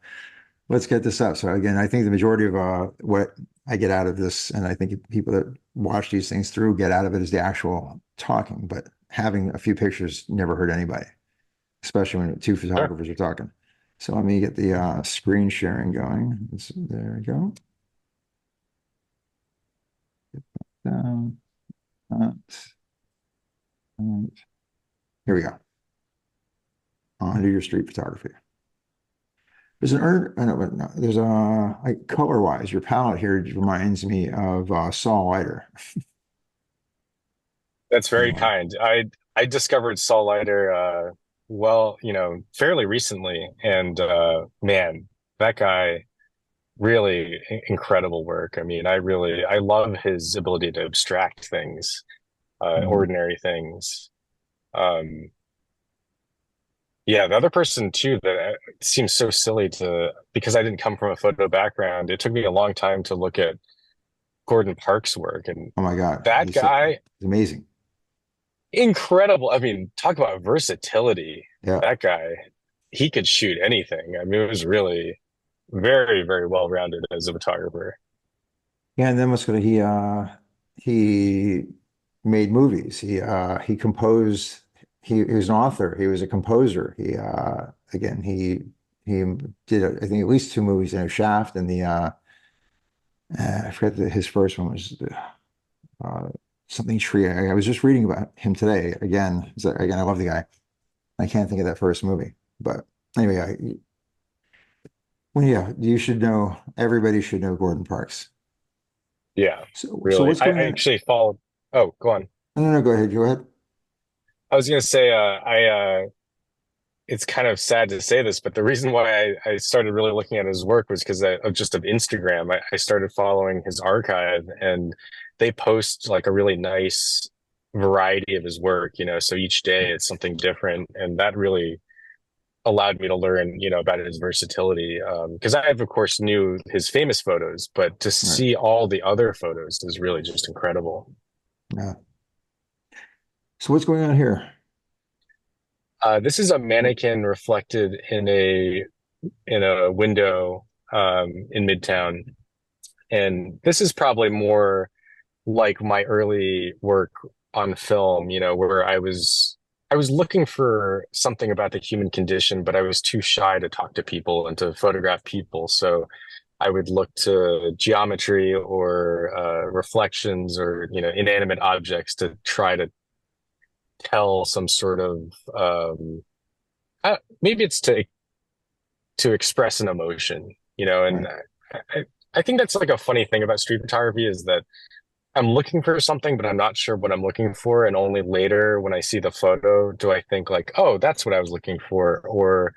let's get this up. So again, I think the majority of what I get out of this, and I think people that watch these things through get out of it is the actual talking. But having a few pictures never hurt anybody, especially when two Sure. photographers are talking. So let me get the screen sharing going. There we go. Down, uh, here we go. On to your street photography. There's an no, there's a like color wise, your palette here reminds me of Saul Leiter. That's very Yeah. kind. I discovered Saul Leiter, well, fairly recently, and man, that guy really incredible work. I mean, I love his ability to abstract things, Mhm. ordinary things. Um, yeah, the other person too that seems so silly to, because I didn't come from a photo background. It took me a long time to look at Gordon Parks' work, and Oh my God, that he's guy, amazing. incredible. I mean, talk about versatility. Yeah. That guy, he could shoot anything. I mean, it was really very, very well rounded as a photographer. Yeah, and then what's good, he made movies. He composed he was an author. He was a composer. Again, he did, I think, at least two movies, Shaft and I forget his first one was uh, something Tree. I was just reading about him today. Again, again, I love the guy. I can't think of that first movie, but anyway, well, yeah, you should know. Everybody should know Gordon Parks. Yeah, So really. what's I going on? actually followed. Oh, go on. No, no, no, go ahead. Go ahead. I was gonna say, it's kind of sad to say this, but the reason why I started really looking at his work was because of just of Instagram. I started following his archive, and they post like a really nice variety of his work, so each day it's something different, and that really allowed me to learn, about his versatility. Because I, of course, knew his famous photos, but to All right. see all the other photos is really just incredible. Yeah. So what's going on here? This is a mannequin reflected in a window in Midtown, and this is probably more like my early work on film, where I was looking for something about the human condition, but I was too shy to talk to people and to photograph people. So I would look to geometry or reflections or inanimate objects to try to tell some sort of maybe it's to express an emotion, All and I think that's like a funny thing about street photography is that I'm looking for something, but I'm not sure what I'm looking for. And only later when I see the photo do I think like, oh, that's what I was looking for. Or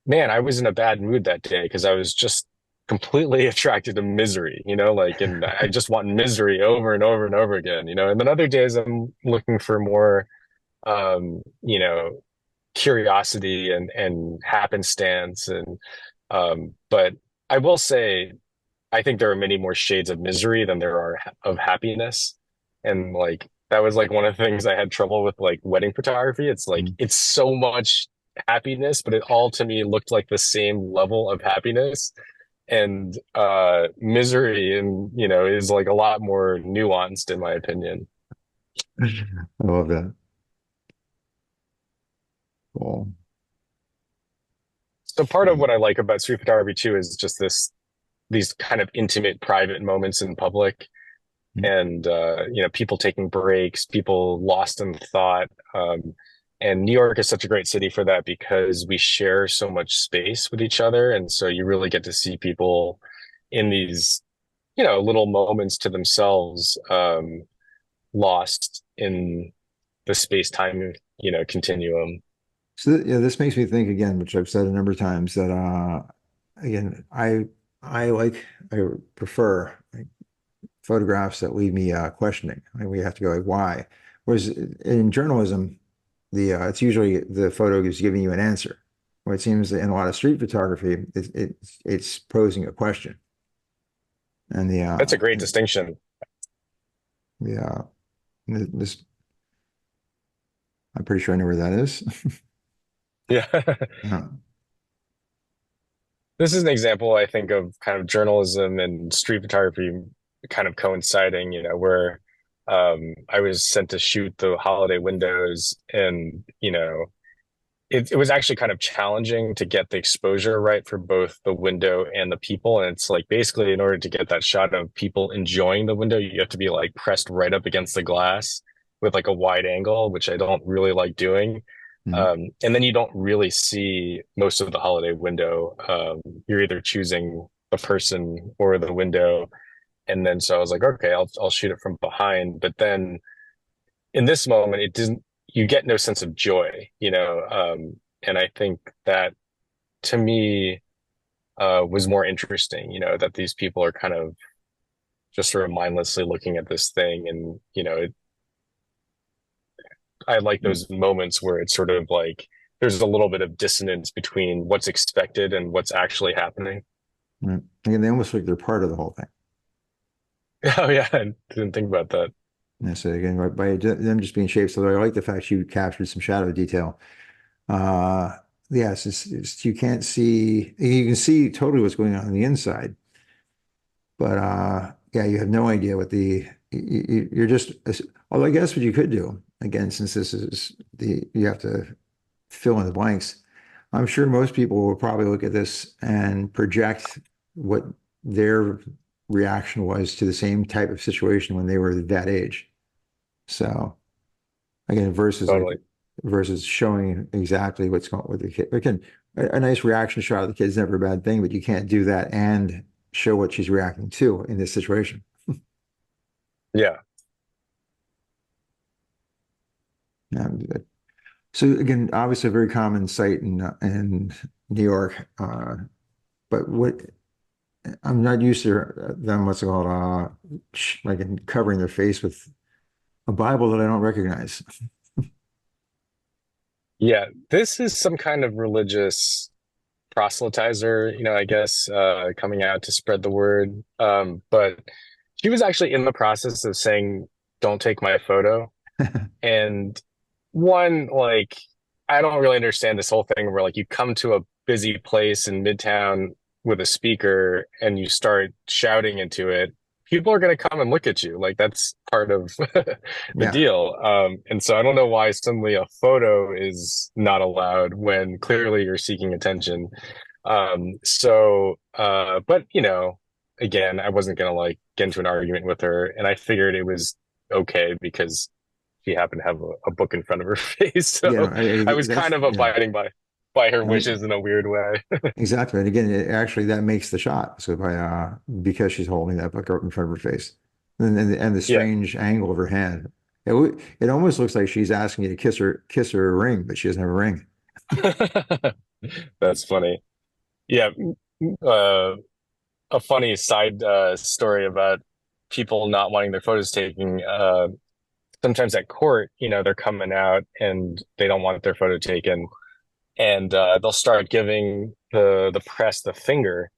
man, I was in a bad mood that day because I was just completely attracted to misery, like, and I just want misery over and over and over again, and then other days I'm looking for more, um, you know, curiosity and happenstance. But I will say, I think there are many more shades of misery than there are of happiness. And like that was like one of the things I had trouble with like wedding photography. It's like right. it's so much happiness, but it all to me looked like the same level of happiness. And misery and is like a lot more nuanced in my opinion. I love that. Cool. So part of what I like about street photography too is just these kind of intimate private moments in public and people taking breaks, people lost in thought. And New York is such a great city for that because we share so much space with each other, and so you really get to see people in these little moments to themselves, lost in the space time continuum. So yeah, this makes me think again, which I've said a number of times, that again, I like I prefer like, photographs that leave me questioning. Like, we have to go like why. Whereas in journalism, the it's usually the photo is giving you an answer. Where it seems that in a lot of street photography, it's posing a question. And That's a great distinction. the this I'm pretty sure I know where that is. Yeah. Yeah. This is an example, I think, of kind of journalism and street photography kind of coinciding, where I was sent to shoot the holiday windows, and it was actually kind of challenging to get the exposure right for both the window and the people. And it's like basically in order to get that shot of people enjoying the window, you have to be like pressed right up against the glass with like a wide angle, which I don't really like doing. Mhm. And then you don't really see most of the holiday window. You're either choosing the person or the window. And then so I was like, okay, I'll shoot it from behind. But then in this moment, it didn't. You get no sense of joy, and I think that to me was more interesting. That these people are kind of just sort of mindlessly looking at this thing, and I like Yeah. those moments where it's sort of like there's a little bit of dissonance between what's expected and what's actually happening. Right. Again, they almost like they're part of the whole thing. Oh yeah, I didn't think about that. Yeah, so again, by them just being shaped, so I like the fact you captured some shadow detail. Uh, yes, you can't see, you can see totally what's going on the inside, but yeah, you have no idea what you're just Although I guess what you could do, again, since this is you have to fill in the blanks, I'm sure most people will probably look at this and project what their reaction was to the same type of situation when they were that age. So again, Totally. versus showing exactly what's going with the kid. Again, a nice reaction shot of the kid's never a bad thing, but you can't do that and show what she's reacting to in this situation. Yeah. Um, so again, obviously a very common sight in New York. But what I'm not used to them, what's it called, like covering their face with a Bible that I don't recognize. Yeah. This is some kind of religious proselytizer, I guess, coming out to spread the word. But she was actually in the process of saying, "Don't take my photo." And one, like, I don't really understand this whole thing where like you come to a busy place in Midtown with a speaker and you start shouting into it. People are going to come and look at you. Like that's part of the Yeah, deal. And so I don't know why suddenly a photo is not allowed when clearly you're seeking attention. But again, I wasn't gonna like get into an argument with her, and I figured it was okay because she happened to have a book in front of her face. yeah, no, So I was that's kind of yeah, abiding by her wishes in a weird way. exactly. And again, actually that makes the shot. So by because she's holding that book in front of her face, and the Yeah, strange angle of her hand, it almost looks like she's asking you to kiss her ring, but she doesn't have a ring. that's funny. Yeah, uh, a funny side story about people not wanting their photos taken. Sometimes at court, they're coming out and they don't want their photo taken, and they'll start giving the press the finger,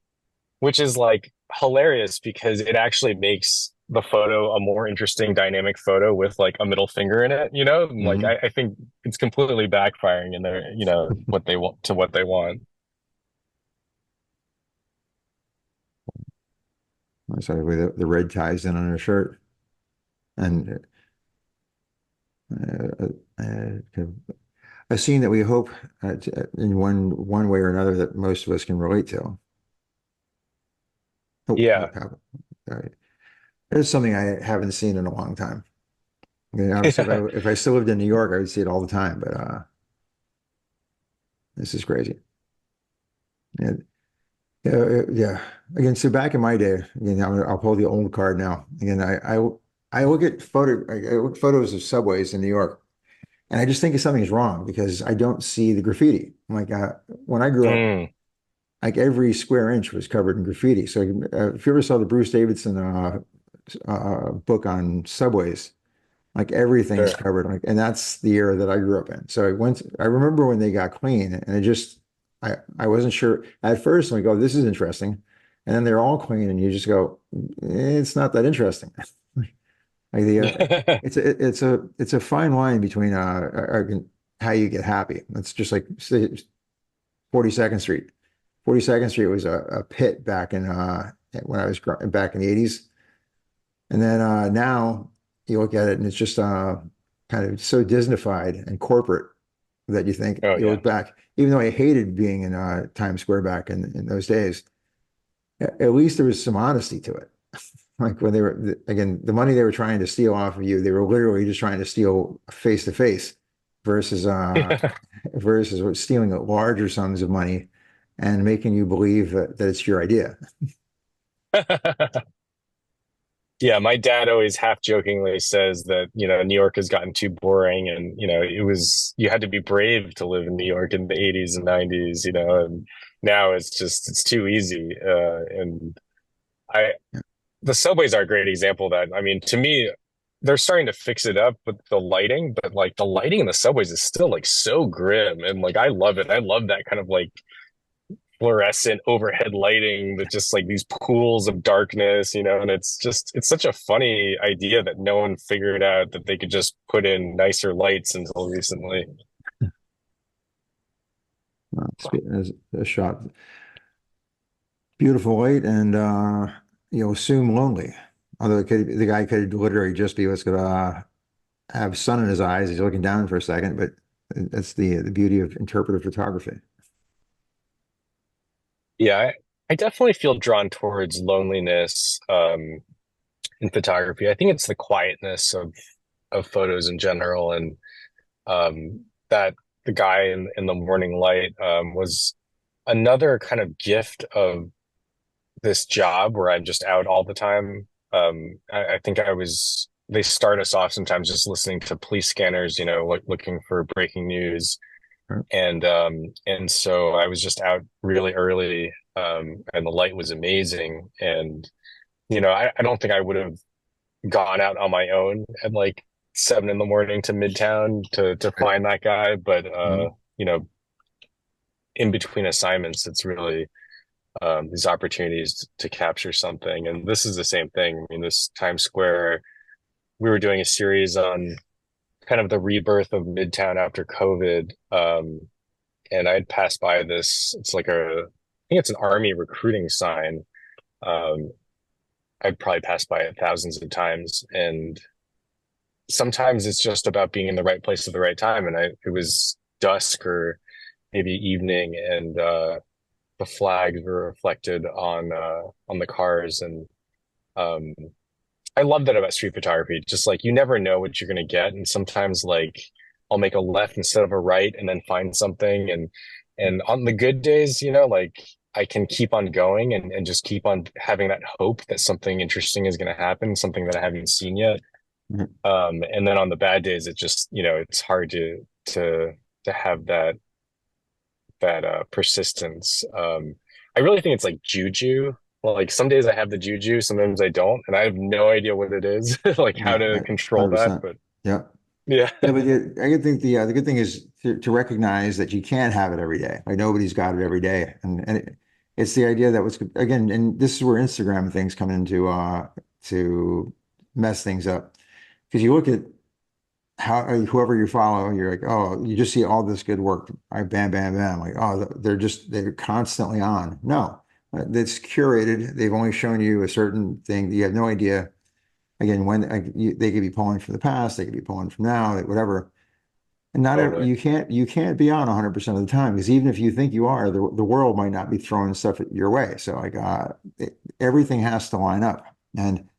which is like hilarious because it actually makes the photo a more interesting dynamic photo with like a middle finger in it. Like Hmm. I think it's completely backfiring in their what they want to what they want. Sorry, with the red ties in on her shirt, and a scene that we hope in one way or another that most of us can relate to. Oh, Yeah. what happened? All right. There's something I haven't seen in a long time. I mean, obviously, if I still lived in New York, I would see it all the time. But this is crazy. Yeah, yeah. Again, so back in my day, again, I'll pull the old card now. Again, I look at I look at photos of subways in New York, and I just think something's wrong because I don't see the graffiti. Like when I grew up, Mm, like every square inch was covered in graffiti. So if you ever saw the Bruce Davidson book on subways, like everything's sure. covered, like, and that's the era that I grew up in. So I remember when they got clean, and I wasn't sure at first. I'm like, oh, this is interesting, and then they're all clean, and you just go, it's not that interesting. Like it's a fine line between how you get happy. It's just like say, 42nd Street. 42nd Street was a pit back in when I was back in the 80s. And then now you look at it and it's just kind of so Disneyfied and corporate that you think Oh you yeah. look back, even though I hated being in Times Square back in those days, at least there was some honesty to it. Like when they were, again, the money they were trying to steal off of you, they were literally just trying to steal face to face versus versus stealing larger sums of money and making you believe that it's your idea. Yeah, my dad always half jokingly says that, New York has gotten too boring and, you had to be brave to live in New York in the 80s and 90s, and now it's too easy. And I, Yeah. the subways are a great example of that. I mean, to me, they're starting to fix it up with the lighting, but like the lighting in the subways is still like so grim and like I love it. I love that kind of like fluorescent overhead lighting with just like these pools of darkness, and it's such a funny idea that no one figured out that they could just put in nicer lights until recently. As a shot, beautiful light, and assume lonely. Although the guy could literally just be what's gonna. have sun in his eyes. He's looking down for a second, but that's the beauty of interpretive photography. Yeah, I definitely feel drawn towards loneliness in photography. I think it's the quietness of photos in general, and that the guy in the morning light was another kind of gift of this job where I'm just out all the time. I think they start us off sometimes just listening to police scanners, looking for breaking news. Right. And so I was just out really early, and the light was amazing. And, I don't think I would have gone out on my own at like 7 in the morning to Midtown to Right. find that guy. But, Mhm. you know, in between assignments, it's really these opportunities to capture something. And this is the same thing. I mean, this Times Square, we were doing a series on kind of the rebirth of Midtown after COVID. And I'd passed by this, I think it's an army recruiting sign. Um, I'd probably passed by it thousands of times. And sometimes it's just about being in the right place at the right time. And it was dusk or maybe evening, and the flags were reflected on the cars. And um, I love that about street photography. Just like you never know what you're gonna get, and sometimes like I'll make a left instead of a right, and then find something. And on the good days, like I can keep on going and just keep on having that hope that something interesting is gonna happen, something that I haven't seen yet. Mhm. And then on the bad days, it just it's hard to have that persistence. I really think it's like juju. Well, like some days I have the juju, sometimes I don't, and I have no idea what it is, like how Yeah, to right. control that. 100%. But Yeah. yeah, Yeah, but I think the good thing is to recognize that you can't have it every day. Like nobody's got it every day, and it's the idea that was again, and this is where Instagram things come into to mess things up because you look at how whoever you follow, you're like, oh, you just see all this good work, right? Bam, bam, bam. Like, oh, they're constantly on. No, it's curated. They've only shown you a certain thing. You have no idea. Again, when they could be pulling from the past, they could be pulling from now, like, whatever. And not every, totally. you can't be on 100% of the time because even if you think you are, the world might not be throwing stuff your way. So like everything has to line up. And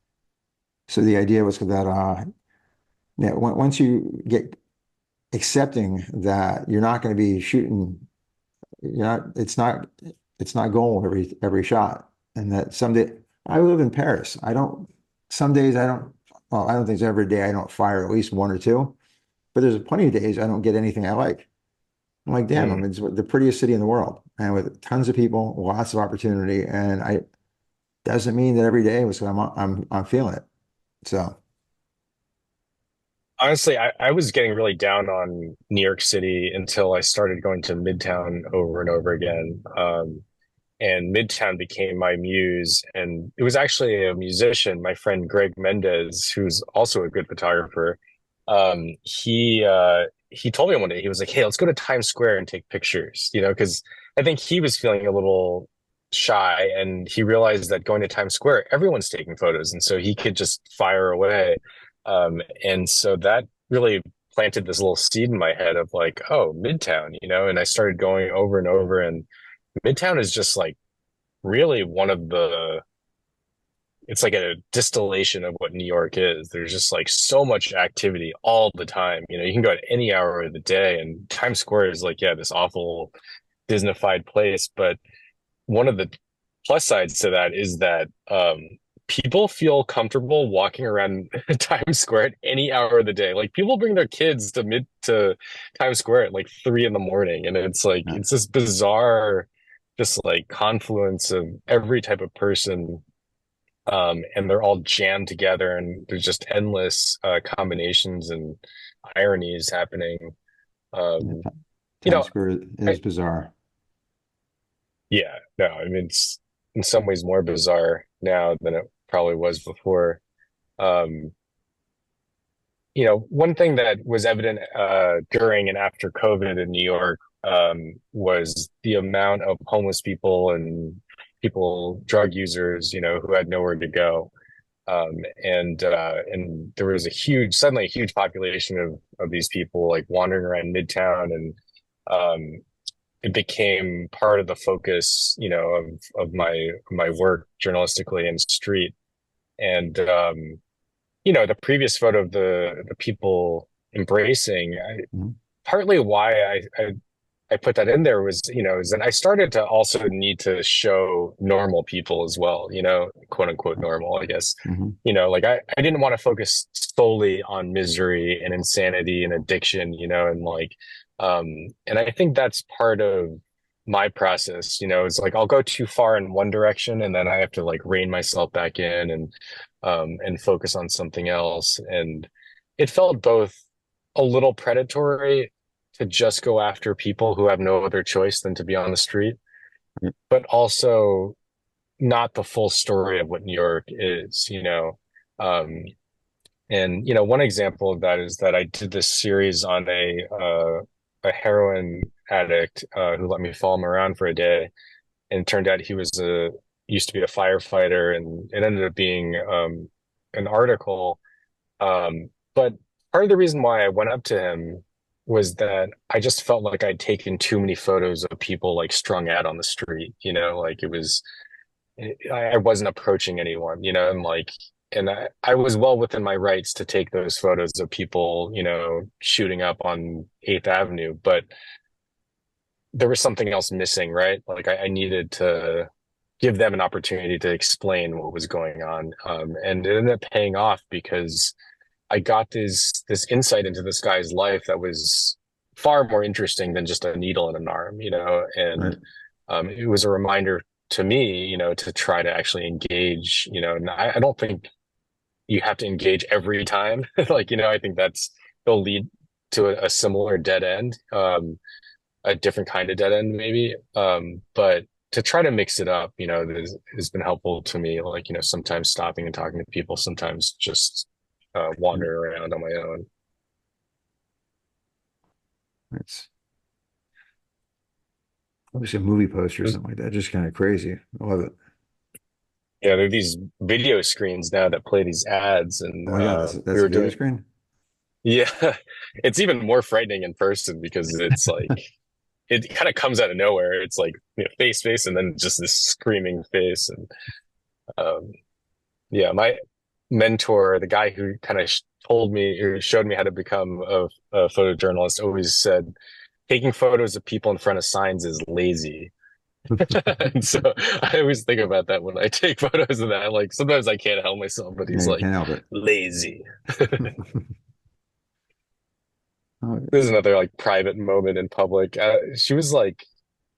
so the idea was that yeah, once you get accepting that you're not going to be shooting, you're not, it's not gold every shot, and that someday I live in Paris. I don't. Some days I don't. Well, I don't think it's every day I don't fire at least one or two. But there's plenty of days I don't get anything I like. I'm like, damn, I Mm. mean, it's the prettiest city in the world, and with tons of people, lots of opportunity, and I doesn't mean that every day was I'm feeling it. So Honestly, I was getting really down on New York City until I started going to Midtown over and over again. And Midtown became my muse. And it was actually a musician, my friend Greg Mendez, who's also a good photographer. He told me one day, he was like, "Hey, let's go to Times Square and take pictures," because I think he was feeling a little shy, and he realized that going to Times Square, everyone's taking photos, and so he could just fire away. And so that really planted this little seed in my head of like, oh, Midtown, and I started going over and over. And Midtown is just like really it's like a distillation of what New York is. There's just like so much activity all the time. You can go at any hour of the day, and Times Square is like, yeah, this awful Disneyfied place. But one of the plus sides to that is that people feel comfortable walking around Times Square at any hour of the day. Like people bring their kids to Times Square at like 3 in the morning, and it's like yeah, it's this bizarre, just like confluence of every type of person, and they're all jammed together, and there's just endless combinations and ironies happening. yeah, Um, you Times know, Square I, is bizarre. yeah, no, I mean it's in some ways more bizarre now than it probably was before. Um, one thing that was evident during and after COVID in New York was the amount of homeless people and people, drug users, who had nowhere to go. And there was suddenly a huge population of these people like wandering around Midtown, and um, it became part of the focus, of my work journalistically in street. And the previous photo of the people embracing, Mhm. partly why I put that in there was, is that I started to also need to show normal people as well, quote unquote normal, I guess. Mhm. Like I didn't want to focus solely on misery and insanity and addiction, and like, and I think that's part of my process, it's like I'll go too far in one direction and then I have to like rein myself back in and focus on something else. And it felt both a little predatory to just go after people who have no other choice than to be on the street, but also not the full story of what New York is. Um, and one example of that is that I did this series on a heroin addict who let me follow him around for a day, and it turned out he was a used to be a firefighter, and it ended up being an article. But part of the reason why I went up to him was that I just felt like I'd taken too many photos of people like strung out on the street, like it was, I wasn't approaching anyone, and like, and I was well within my rights to take those photos of people, shooting up on 8th Avenue, but there was something else missing, right? Like I needed to give them an opportunity to explain what was going on. And it ended up paying off because I got this insight into this guy's life that was far more interesting than just a needle in an arm, Right. and it was a reminder to me, to try to actually engage, and I don't think you have to engage every time. Like, I think it'll lead to a similar dead end, a different kind of dead end maybe. But to try to mix it up, has been helpful to me. Like, sometimes stopping and talking to people, sometimes just Right. wandering around on my own. It's obviously a movie poster or something like that. Just kind of crazy. I love it. Yeah, there are these video screens now that play these ads, and Oh my God, we that's a were video doing, screen? yeah, it's even more frightening in person because it's like it kind of comes out of nowhere. It's like face, and then just this screaming face, and um, yeah, my mentor, the guy who kind of told me or showed me how to become a photojournalist, always said taking photos of people in front of signs is lazy. And so I always think about that when I take photos of that. Like sometimes I can't help myself, but Yeah, he's you like can't help it. lazy. Oh, There's another like private moment in public. She was like,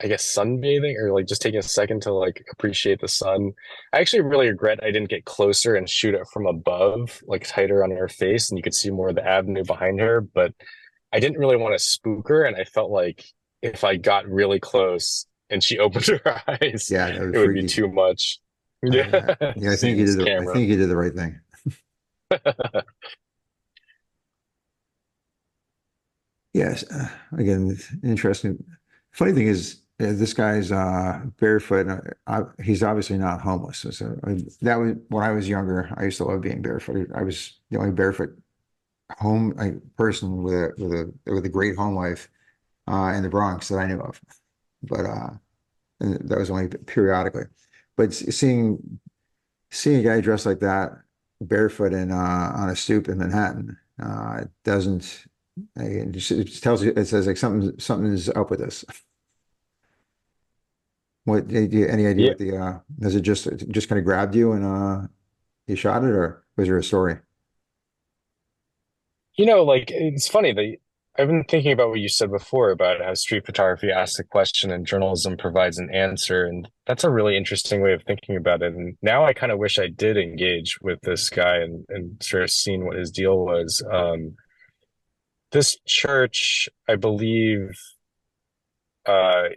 I guess sunbathing or like just taking a second to like appreciate the sun. I actually really regret I didn't get closer and shoot it from above, like tighter on her face, and you could see more of the avenue behind her. But I didn't really want to spook her, and I felt like if I got really close and she opened her eyes, yeah, that would it would freak be you. too much. Yeah, Yeah, seeing this I camera. think you did the right thing. Yes. Again, it's interesting. Funny thing is, this guy's barefoot. He's obviously not homeless. That was when I was younger. I used to love being barefoot. I was the only barefoot person with a great home life in the Bronx that I knew of. But and that was only periodically. But seeing a guy dressed like that, barefoot and on a stoop in Manhattan, doesn't. It tells you, it says like something's up with this. What any idea Yeah, what the does it just kind of grabbed you and you shot it, or was there a story? like it's funny that I've been thinking about what you said before about how street photography asks a question and journalism provides an answer. And that's a really interesting way of thinking about it. And now I kind of wish I did engage with this guy and sort of seen what his deal was. This church, I believe, uh,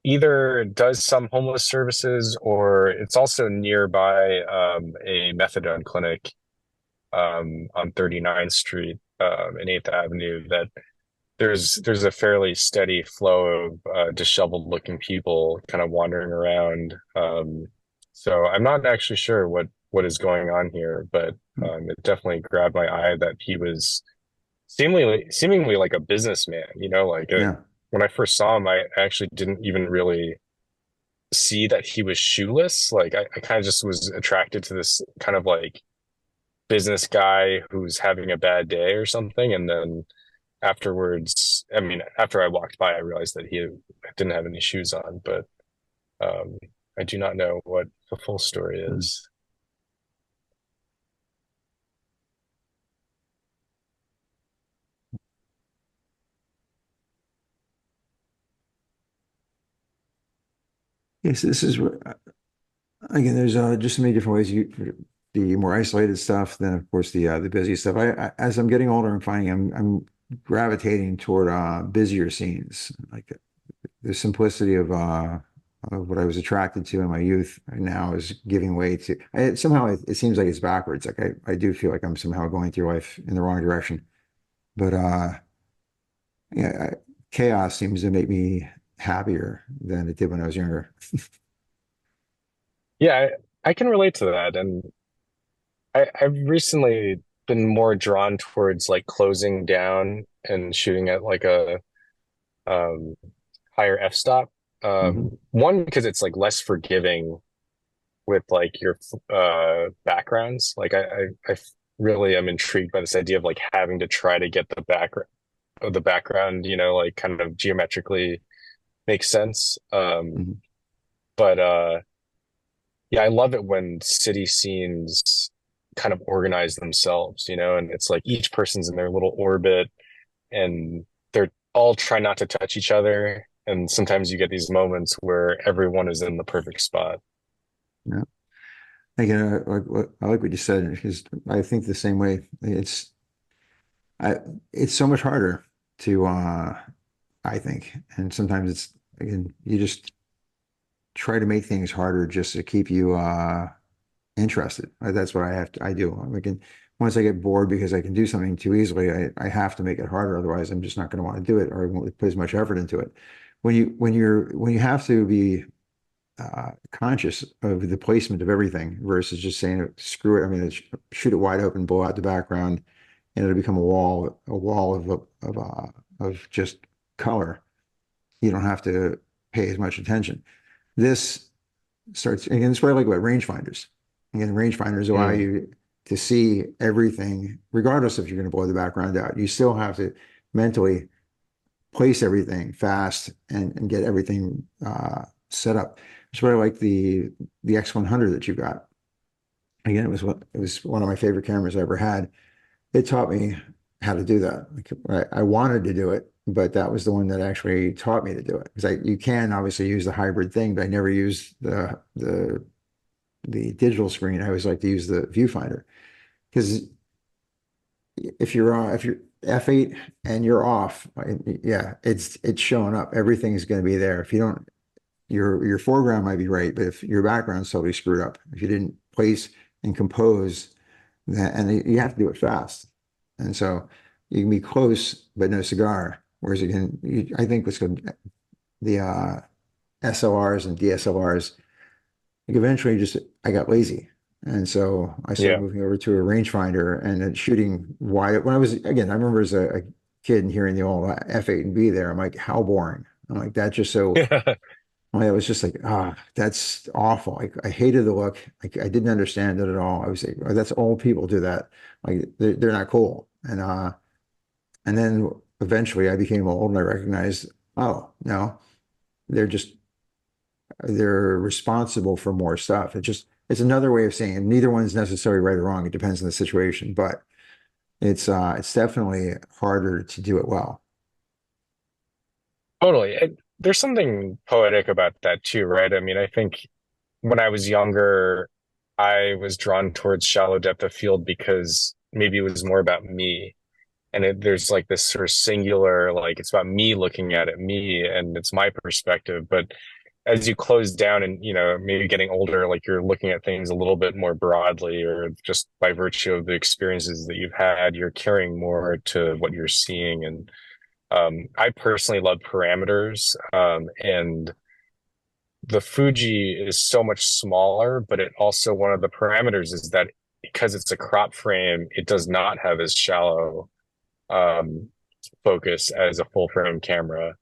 either does some homeless services or it's also nearby a methadone clinic on 39th Street and 8th Avenue that there's a fairly steady flow of disheveled looking people kind of wandering around. So I'm not actually sure what is going on here, but Hmm. it definitely grabbed my eye that he was seemingly like a businessman, like Yeah. when I first saw him, I actually didn't even really see that he was shoeless. Like I kind of just was attracted to this kind of like business guy who's having a bad day or something. And then afterwards, I mean, after I walked by, I realized that he didn't have any shoes on, but um, I do not know what the full story Hmm. is. Yes, this is again. There's just so many different ways the more isolated stuff, then of course the busy stuff. As I'm getting older, I'm finding I'm gravitating toward busier scenes, like the simplicity of what I was attracted to in my youth now is giving way to somehow it seems like it's backwards. Like I do feel like I'm somehow going through life in the wrong direction. But yeah, chaos seems to make me happier than it did when I was younger. Yeah, I can relate to that. And I've recently been more drawn towards like closing down and shooting at like a um, higher f-stop. Hmm. One, because it's like less forgiving with like your backgrounds. Like I really am intrigued by this idea of like having to try to get the background, like kind of geometrically makes sense. Hmm. But yeah, I love it when city scenes kind of organize themselves, and it's like each person's in their little orbit and they're all trying not to touch each other. And sometimes you get these moments where everyone is in the perfect spot. Yeah. Again, I like what you said because I think the same way. I, it's so much harder to, I think, and sometimes it's again, you just try to make things harder just to keep you interested. That's what I do. Once I get bored because I can do something too easily, I have to make it harder. Otherwise, I'm just not going to want to do it, or I won't put as much effort into it. When you have to be conscious of the placement of everything versus just saying screw it. I'm going to shoot it wide open, blow out the background, and it'll become a wall of just color. You don't have to pay as much attention. This starts again. That's what I like about rangefinders. Again, rangefinders allow Mm, you to see everything, regardless if you're going to blow the background out. You still have to mentally place everything fast and get everything set up. That's why I like the X100 that you got. Again, it was one of my favorite cameras I ever had. It taught me how to do that. Like, I wanted to do it, but that was the one that actually taught me to do it. Because you can obviously use the hybrid thing, but I never used the digital screen. I always like to use the viewfinder because if you're F8 and you're off, yeah, it's showing up. Everything is going to be there. If you don't, your foreground might be right, but if your background's totally screwed up, if you didn't place and compose that, and you have to do it fast, and so you can be close but no cigar. Whereas again, I think what's good, the SLRs and DSLRs, like eventually just I got lazy. And so I started yeah. moving over to a rangefinder and then shooting wide. When I was, again, I remember as a kid and hearing the old F8 and B there, I'm like, how boring. I'm like, that just so, I was just like, that's awful. I hated the look. I didn't understand it at all. I was like, oh, that's old people do that. Like they're not cool. And then eventually I became old and I recognized, oh, no, they're just they're responsible for more stuff. It's another way of saying it. Neither one's necessarily right or wrong. It depends on the situation, but it's definitely harder to do it well. Totally. There's something poetic about that too, right? I mean, I think when I was younger, I was drawn towards shallow depth of field because maybe it was more about me. And there's like this sort of singular, like it's about me looking at it, me, and it's my perspective. But as you close down and, maybe getting older, like you're looking at things a little bit more broadly, or just by virtue of the experiences that you've had, you're carrying more to what you're seeing. And I personally love parameters. And the Fuji is so much smaller, but it also, one of the parameters is that because it's a crop frame, it does not have as shallow um, focus as a full frame camera.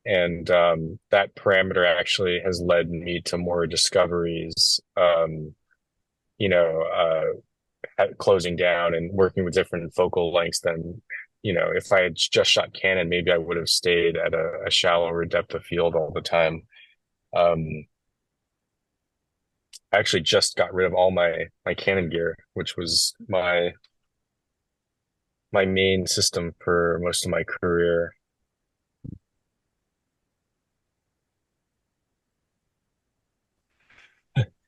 And that parameter actually has led me to more discoveries, you know, closing down and working with different focal lengths than, if I had just shot Canon, maybe I would have stayed at a shallower depth of field all the time. Um, I actually just got rid of all my Canon gear, which was my main system for most of my career.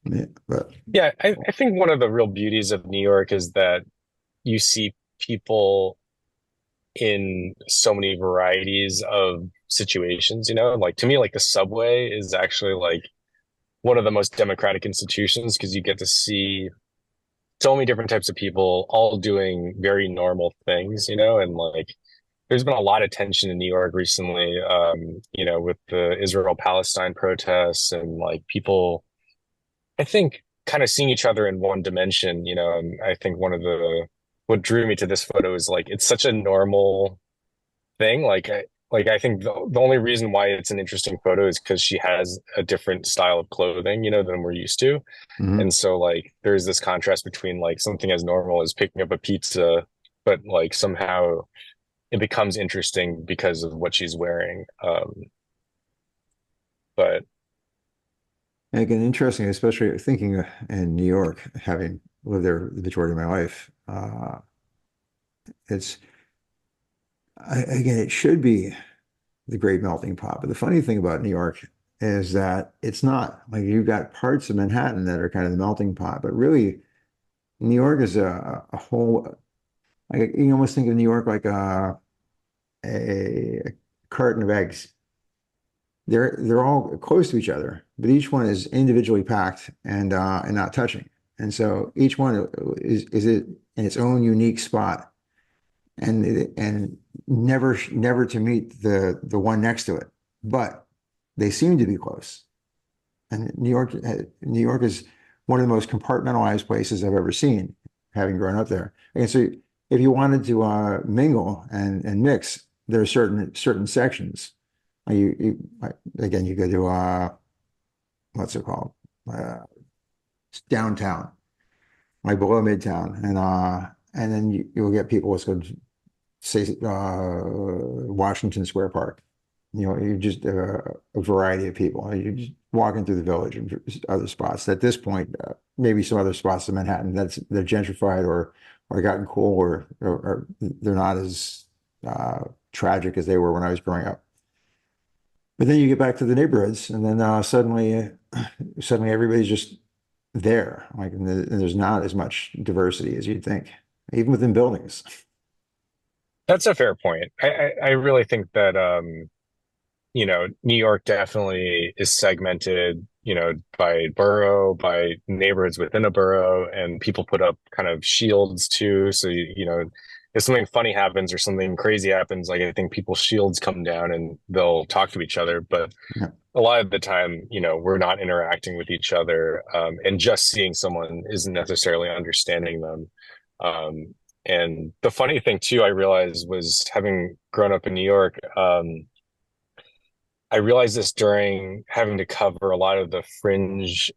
Yeah, but Yeah, I think one of the real beauties of New York is that you see people in so many varieties of situations, like to me, like the subway is actually like one of the most democratic institutions because you get to see so many different types of people all doing very normal things, and like there's been a lot of tension in New York recently, with the Israel-Palestine protests and like people, I think, kind of seeing each other in one dimension, and I think what drew me to this photo is like it's such a normal thing. Like I think the only reason why it's an interesting photo is because she has a different style of clothing, than we're used to. mhm. And so like there's this contrast between like something as normal as picking up a pizza, but like somehow it becomes interesting because of what she's wearing. But And again, interesting, especially thinking in New York, having lived there the majority of my life. It's again, it should be the great melting pot. But the funny thing about New York is that it's not. Like you've got parts of Manhattan that are kind of the melting pot, but really New York is a whole. Like you almost think of New York like a carton of eggs. They're all close to each other, but each one is individually packed and not touching. And so each one is it in its own unique spot, and never to meet the one next to it, but they seem to be close. And New York is one of the most compartmentalized places I've ever seen, having grown up there. And so if you wanted to mingle and mix, there are certain sections. Again, you go to what's it called? Uh, Downtown, like below Midtown, and then you'll get people, let's go say Washington Square Park. You just a variety of people. You're just walking through the village and other spots. At this point, maybe some other spots in Manhattan they're gentrified or gotten cool or they're not as tragic as they were when I was growing up. But then you get back to the neighborhoods, and then suddenly everybody's just there. Like, and there's not as much diversity as you'd think, even within buildings. that's a fair point. I really think that New York definitely is segmented, by borough, by neighborhoods within a borough, and people put up kind of shields too. So, if something funny happens or something crazy happens, like I think people's shields come down and they'll talk to each other. But Yeah. a lot of the time, we're not interacting with each other, and just seeing someone isn't necessarily understanding them. Um, and the funny thing too, I realized was having grown up in New York, I realized this during having to cover a lot of the fringe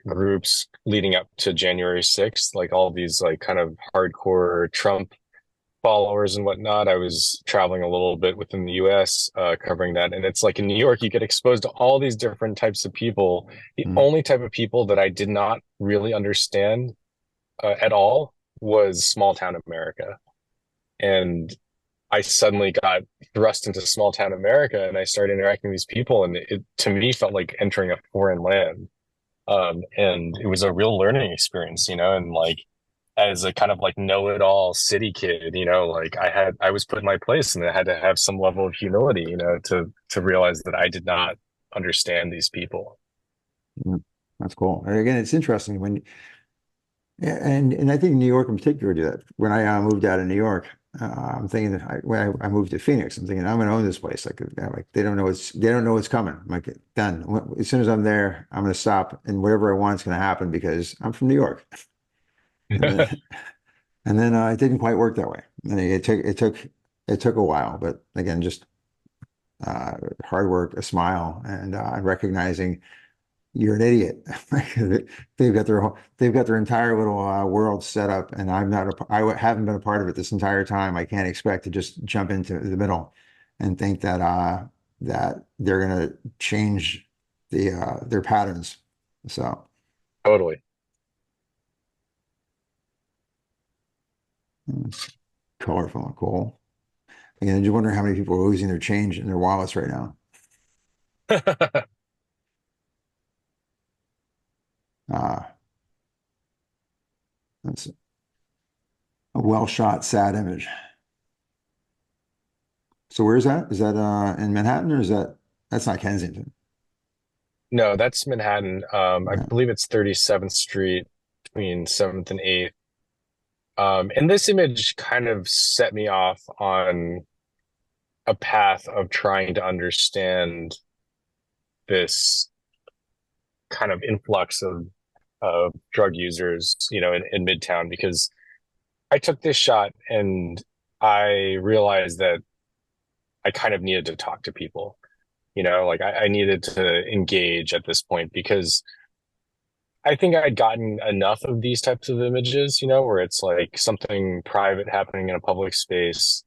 groups leading up to January 6th, like all these like kind of hardcore Trump followers and whatnot. I was traveling a little bit within the US covering that. And it's like in New York, you get exposed to all these different types of people. The Mm. only type of people that I did not really understand at all was small town America. And I suddenly got thrust into small town America and I started interacting with these people. And it to me felt like entering a foreign land. And it was a real learning experience, and like as a kind of like know-it-all city kid, like I was put in my place and I had to have some level of humility, to realize that I did not understand these people. Mm. That's cool. And again, it's interesting when, yeah, and I think New York in particular do that. When I moved out of New York, I'm thinking that when I moved to Phoenix, I'm thinking I'm going to own this place. Like they don't know what's coming. I'm like, done. As soon as I'm there, I'm going to stop, and whatever I want is going to happen because I'm from New York. And then, it didn't quite work that way. And it took a while, but again, just hard work, a smile, and recognizing you're an idiot. They've got their entire little world set up, and I haven't been a part of it this entire time. I can't expect to just jump into the middle and think that that they're going to change their patterns. So Totally. it's colorful and cool. Again, I just wonder how many people are losing their change in their wallets right now. Uh, that's a well shot, sad image. So where is that? Is that in Manhattan or is that's not Kensington? No, that's Manhattan. I Yeah. believe it's 37th Street between 7th and 8th. And this image kind of set me off on a path of trying to understand this kind of influx of drug users, in Midtown, because I took this shot and I realized that I kind of needed to talk to people, like I needed to engage at this point because I think I'd gotten enough of these types of images, where it's like something private happening in a public space,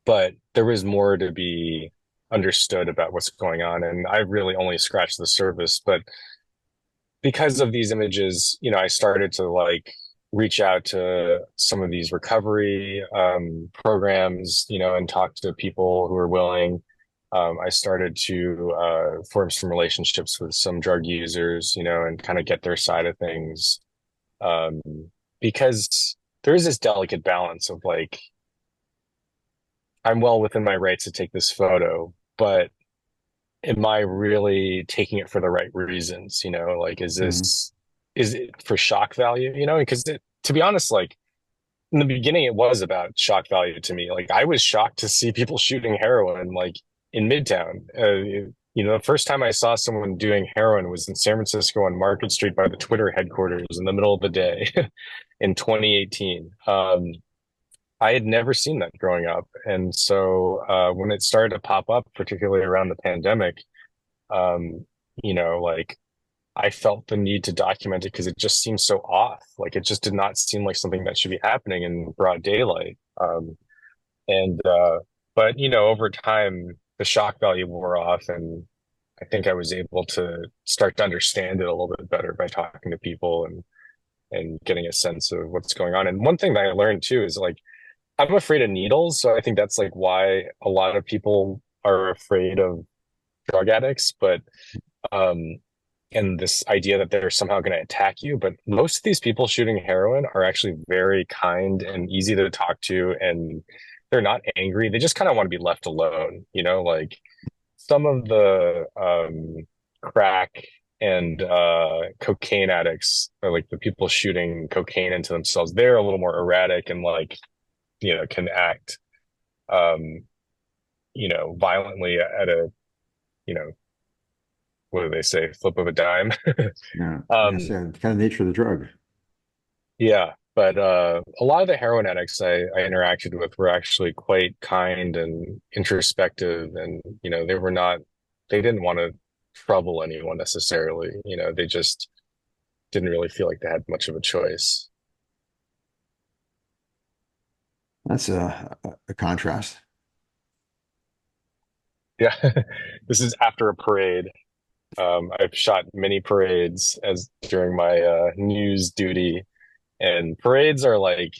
but there was more to be understood about what's going on. And I really only scratched the surface. But because of these images, I started to like reach out to some of these recovery programs, and talk to people who are willing. I started to form some relationships with some drug users, and kind of get their side of things. Um, because there is this delicate balance of like, I'm well within my rights to take this photo, but am I really taking it for the right reasons? Like, Mhm. is it for shock value? Because to be honest, like in the beginning, it was about shock value to me. Like, I was shocked to see people shooting heroin, like in Midtown. The first time I saw someone doing heroin was in San Francisco on Market Street by the Twitter headquarters in the middle of the day in 2018. I had never seen that growing up. And so when it started to pop up, particularly around the pandemic, um, like I felt the need to document it because it just seemed so off. Like it just did not seem like something that should be happening in broad daylight. And but over time, the shock value wore off, and I think I was able to start to understand it a little bit better by talking to people and getting a sense of what's going on. And one thing that I learned too is like I'm afraid of needles, so I think that's like why a lot of people are afraid of drug addicts, but um and this idea that they're somehow going to attack you. But most of these people shooting heroin are actually very kind and easy to talk to, and they're not angry. They just kind of want to be left alone, like some of the crack and cocaine addicts, or like the people shooting cocaine into themselves, they're a little more erratic and like, can act um, violently at a, you know, what do they say, flip of a dime. Yeah. Like I um, said, kind of nature of the drug. yeah, but a lot of the heroin addicts I interacted with were actually quite kind and introspective, and they didn't want to trouble anyone necessarily. They just didn't really feel like they had much of a choice. That's a contrast. Yeah, this is after a parade. I've shot many parades as during my news duty, and parades are like,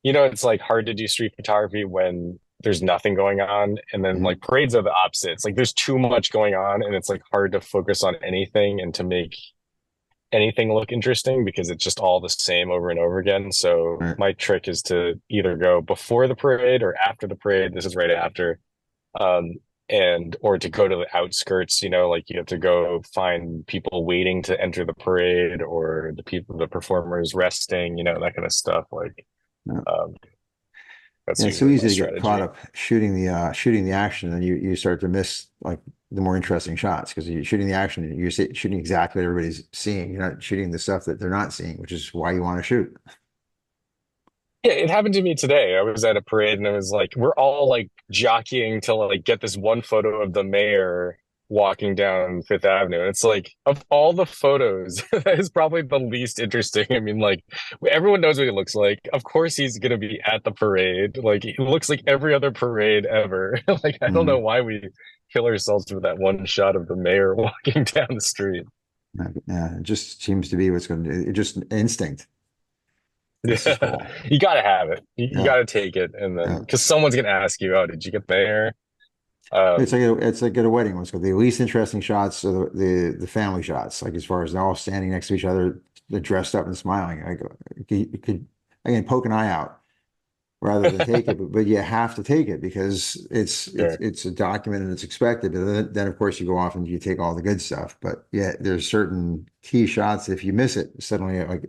it's like hard to do street photography when there's nothing going on, and then Mhm. like parades are the opposite. It's like there's too much going on, and it's like hard to focus on anything and to make anything look interesting because it's just all the same over and over again. So Right. my trick is to either go before the parade or after the parade. This is right after. um, and or to go to the outskirts, like you have to go find people waiting to enter the parade or the performers resting, that kind of stuff. Like, Yeah. um, That's Yeah, it's so usually my easy to get caught strategy. up shooting the action, and you start to miss like the more interesting shots because you're shooting the action, and shooting exactly what everybody's seeing. You're not shooting the stuff that they're not seeing, which is why you want to shoot. Yeah, it happened to me today. I was at a parade and it was like we're all like jockeying to like get this one photo of the mayor walking down Fifth Avenue. And it's like of all the photos, that is probably the least interesting. I mean, like everyone knows what he looks like. Of course he's gonna be at the parade. Like it looks like every other parade ever. Like I don't know Mm. why we kill ourselves for that one shot of the mayor walking down the street. Yeah, it just seems to be what's going to do. It just instinct. It's just Yeah, cool. you gotta have it. You Yeah, gotta take it, and then yeah. because someone's gonna ask you, "Oh, did you get there?" It's like at a wedding. What's called the least interesting shots are the family shots. Like as far as they're all standing next to each other, they're dressed up and smiling. Like you could again poke an eye out rather than take it, but you have to take it because Sure. it's a document and it's expected. And then of course you go off and you take all the good stuff. But yeah, there's certain key shots. If you miss it, suddenly like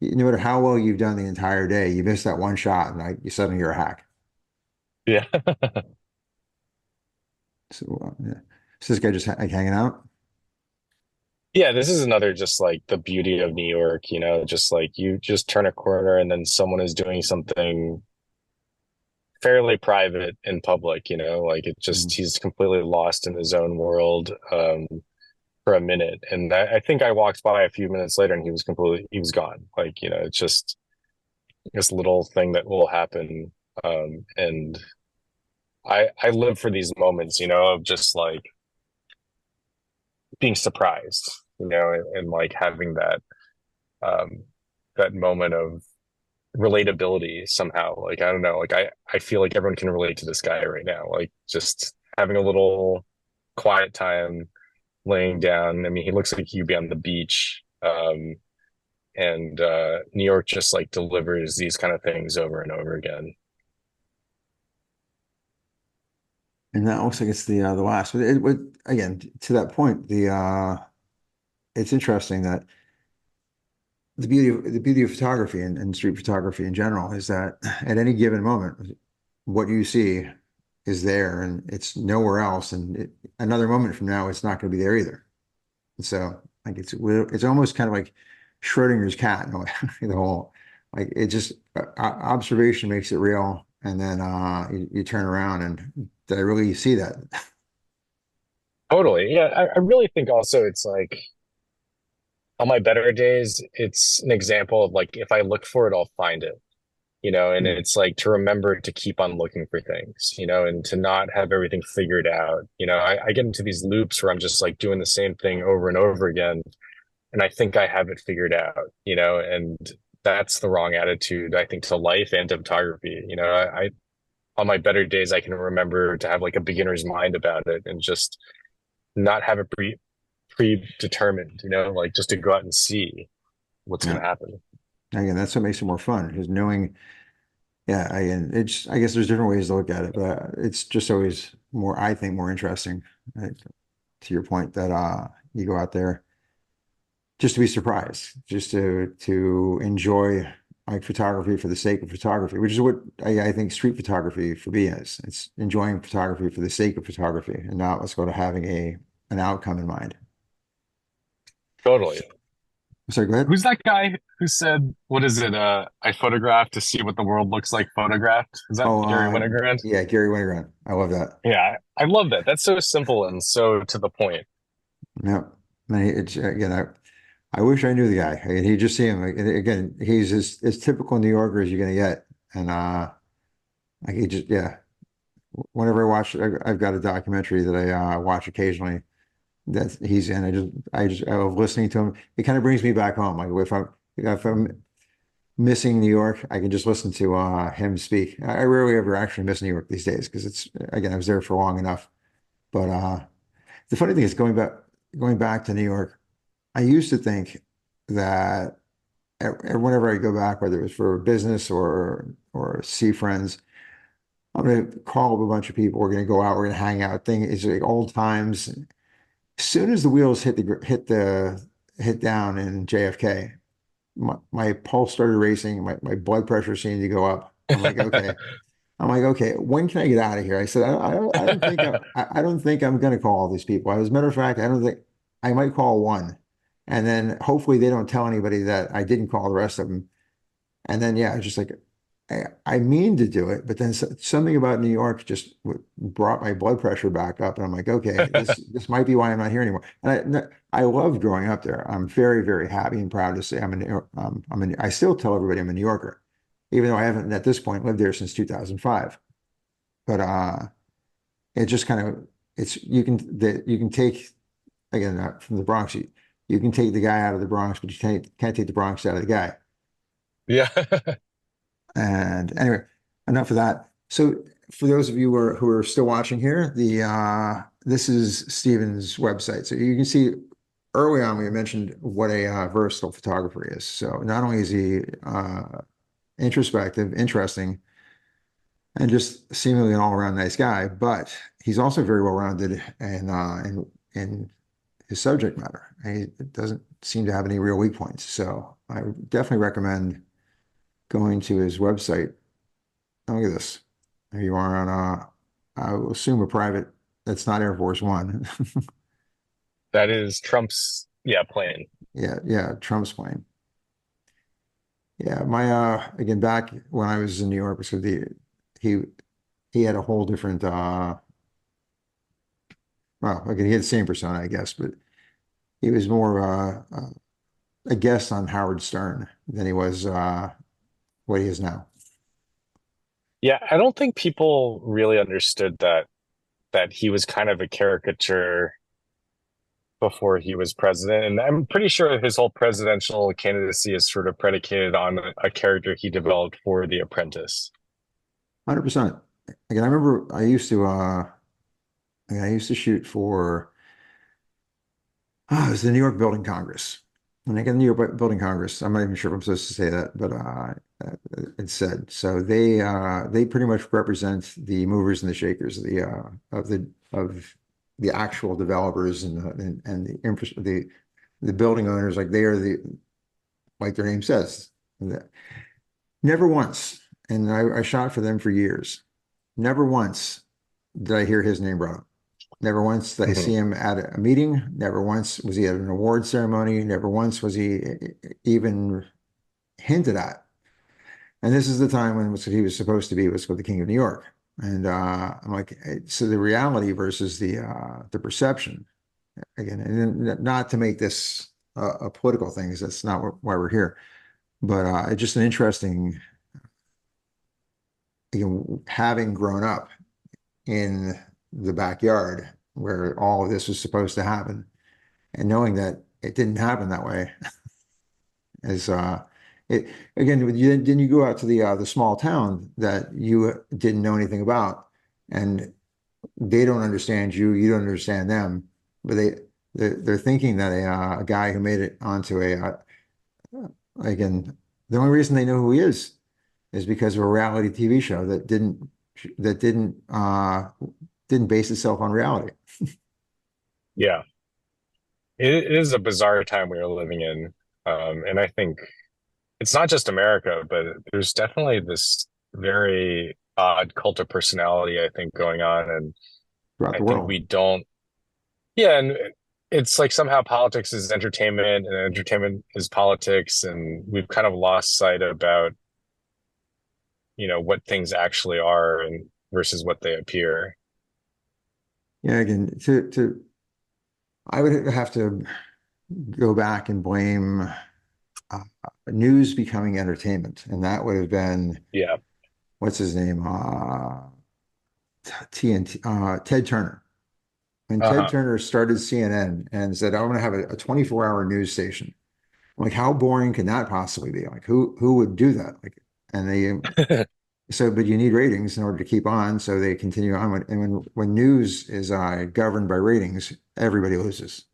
no matter how well you've done the entire day, you miss that one shot and like you suddenly you're a hack. Yeah. So yeah. So this guy just like hanging out. Yeah, this is another just like the beauty of New York, just like you just turn a corner and then someone is doing something fairly private in public, like it just Mhm. he's completely lost in his own world for a minute. And I think I walked by a few minutes later and he was gone. Like, it's just this little thing that will happen. And I live for these moments, of just like being surprised, and like having um that moment of relatability somehow. Like I don't know, like I feel like everyone can relate to this guy right now. Like just having a little quiet time laying down. I mean, he looks like he'd be on the beach. And New York just like delivers these kind of things over and over again. And that looks like it's the last. But it would again to that point. It's interesting that the beauty of photography and street photography in general is that at any given moment, what you see is there and it's nowhere else. And another moment from now, it's not going to be there either. And so like it's almost kind of like Schrodinger's cat in a way. The whole like it just observation makes it real, and then you turn around and did I really see that? Totally. Yeah, I really think also it's like on my better days, it's an example of like if I look for it, I'll find it. And Hmm. it's like to remember to keep on looking for things, and to not have everything figured out. I get into these loops where I'm just like doing the same thing over and over again, and I think I have it figured out, and that's the wrong attitude, I think, to life and to photography. On my better days, I can remember to have like a beginner's mind about it and just not have it predetermined, like just to go out and see what's going Yeah. to happen. Again, that's what makes it more fun because knowing, yeah, I guess there's different ways to look at it, but it's just always more, I think, more interesting. Right? To your point that you go out there just to be surprised, just to enjoy like photography for the sake of photography, which is what I think street photography for me is. It's enjoying photography for the sake of photography and not let's go to having an outcome in mind. Totally. Sorry, go ahead. Who's that guy who said, what is it? I photographed to see what the world looks like photographed. Is that Oh, Gary Winogrand? yeah, Gary Winogrand. I love that. Yeah, I love that. That's so simple and so to the point. Yeah. And it's again, I wish I knew the guy. I mean, he just seemed like, and again, he's as typical New Yorker as you're gonna get. And like he just, yeah. Whenever I watch, I've got a documentary that I watch occasionally that he's in. I love listening to him. It kind of brings me back home. Like if I'm missing New York, I can just listen to him speak. I rarely ever actually miss New York these days because it's again, I was there for long enough. But the funny thing is going back to New York, I used to think that whenever I go back, whether it was for business or see friends, I'm gonna call up a bunch of people. We're gonna go out. We're gonna hang out. Thing is like old times. As soon as the wheels hit down in JFK, my pulse started racing. My blood pressure seemed to go up. I'm like, okay. I'm like, okay, when can I get out of here? I said, I don't think I don't think I'm going to call all these people. As a matter of fact, I don't think I might call one, and then hopefully they don't tell anybody that I didn't call the rest of them. And then yeah, it's just like I mean to do it, but then something about New York just brought my blood pressure back up, and I'm like, okay, this might be why I'm not here anymore. And I loved growing up there. I'm very very happy and proud to say I still tell everybody I'm a New Yorker, even though I haven't at this point lived there since 2005. But it just kind of it's you can take again from the Bronx. You can take the guy out of the Bronx, but you can't take the Bronx out of the guy. Yeah. And anyway, enough of that. So for those of you who are still watching here, the this is Steven's website. So you can see early on we mentioned what a versatile photographer is. So not only is he introspective, interesting, and just seemingly an all-around nice guy, but he's also very well-rounded in his subject matter. He doesn't seem to have any real weak points. So I definitely recommend going to his website. Oh, look at this. Here you are on I will assume a private that's not Air Force One. That is Trump's, yeah, plane. Yeah, yeah, Trump's plane. Yeah, my again back when I was in New York, so he he had a whole different well, again, he had the same persona, I guess, but he was more a guest on Howard Stern than he was what he is now. Yeah, I don't think people really understood that he was kind of a caricature before he was president. And I'm pretty sure his whole presidential candidacy is sort of predicated on a character he developed for The Apprentice. 100%. Again, I remember I used to shoot for it was the New York Building Congress. And again, New York Building Congress, I'm not even sure if I'm supposed to say that, but it said. So they pretty much represent the movers and the shakers of the actual developers and the building owners. Like they are like their name says. Never once, and I shot for them for years. Never once did I hear his name brought up. Never once did I see Mhm. him at a meeting. Never once was he at an award ceremony. Never once was he even hinted at. And this is the time when he was supposed to be was called the King of New York. And I'm like, so the reality versus the perception again, and not to make this a political thing, because that's not why we're here. But it's just an interesting, having grown up in the backyard where all of this was supposed to happen, and knowing that it didn't happen that way is it again then you go out to the small town that you didn't know anything about, and they don't understand you, you don't understand them, but they're thinking that a guy who made it onto again, the only reason they know who he is because of a reality TV show that didn't base itself on reality. Yeah, it is a bizarre time we are living in. And I think it's not just America, but there's definitely this very odd cult of personality, I think, going on. And Throughout I the think world. we don't, yeah, and it's like somehow politics is entertainment and entertainment is politics. And we've kind of lost sight about, what things actually are and versus what they appear. Yeah, again, to I would have to go back and blame uh, news becoming entertainment, and that would have been Yeah. what's his name, TNT, Ted Turner. When Ted Uh-huh. Turner started CNN and said, "I'm going to have a 24-hour news station," I'm like, how boring can that possibly be? Like, who would do that? Like, and they so, but you need ratings in order to keep on, so they continue on. And when news is governed by ratings, everybody loses.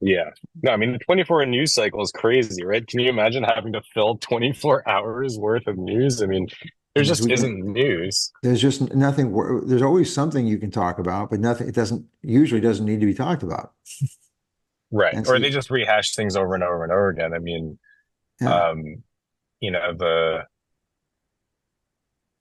Yeah. No, I mean, the 24 news cycle is crazy, right? Can you imagine having to fill 24 hours worth of news? I mean, there And this just weekend, isn't news. there's just nothing. There's always something you can talk about, but nothing. It doesn't usually doesn't need to be talked about. Right. And Or so, they just rehash things over and over and over again. I mean, yeah, um, you know, the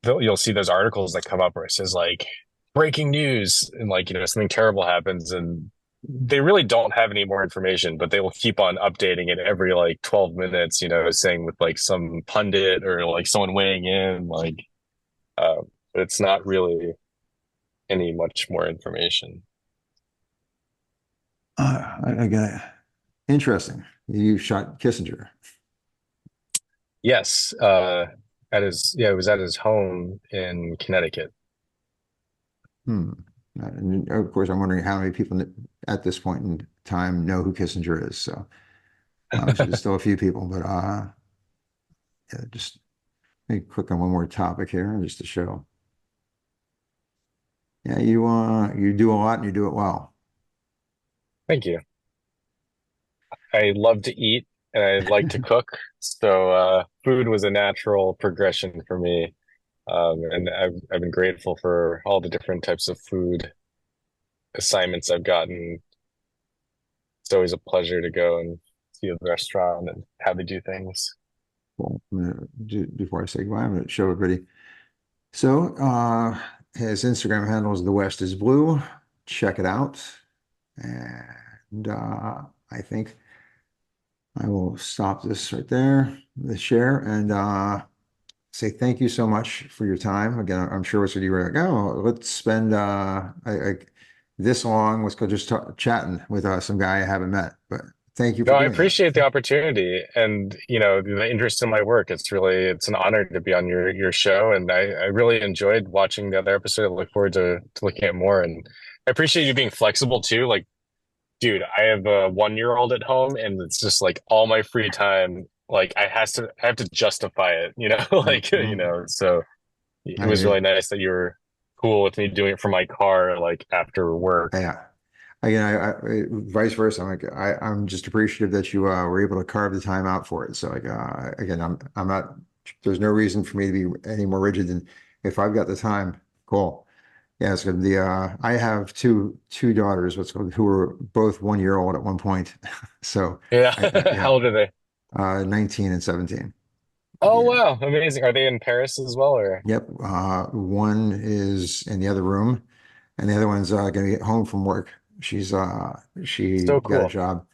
you'll see those articles that come up where it says like breaking news and like, something terrible happens and they really don't have any more information, but they will keep on updating it every like 12 minutes, saying with like some pundit or like someone weighing in, like, uh, it's not really any much more information. Again, interesting. You shot Kissinger. Yes, it was at his home in Connecticut. Hmm. And of course, I'm wondering how many people at this point in time know who Kissinger is. So obviously, there's still a few people, but yeah, just let me click on one more topic here just to show. Yeah, you do a lot and you do it well. Thank you. I love to eat and I like to cook. So food was a natural progression for me. And I've been grateful for all the different types of food assignments I've gotten. It's always a pleasure to go and see a restaurant and how they do things. Well, before I say goodbye, I'm going to show everybody. So his Instagram handle is The West is Blue. Check it out. And I think I will stop this right there, the share, and say thank you so much for your time. Again, I'm sure it's what you were like, oh, let's spend this long. Let's go just chatting with some guy I haven't met. But thank you No, for I doing that. appreciate the opportunity and the interest in my work. It's an honor to be on your show, and I really enjoyed watching the other episode. I look forward to looking at more, and I appreciate you being flexible too. Like, dude, I have a 1 year old at home, and it's just like all my free time. Like, I have to justify it, like Mhm. So it I was hear you. really nice that you were cool with me doing it from my car, like after work. Yeah. Again, vice versa. I'm just appreciative that you were able to carve the time out for it. So like again, I'm not. There's no reason for me to be any more rigid than if I've got the time. Cool. Yeah, it's good. I have two daughters, what's called, who were both 1 year old at one point. So Yeah, yeah, how old are they? 19 and 17. Oh Yeah. wow, amazing. Are they in Paris as well, or? Yep. One is in the other room, and the other one's going to get home from work. She So got a cool. job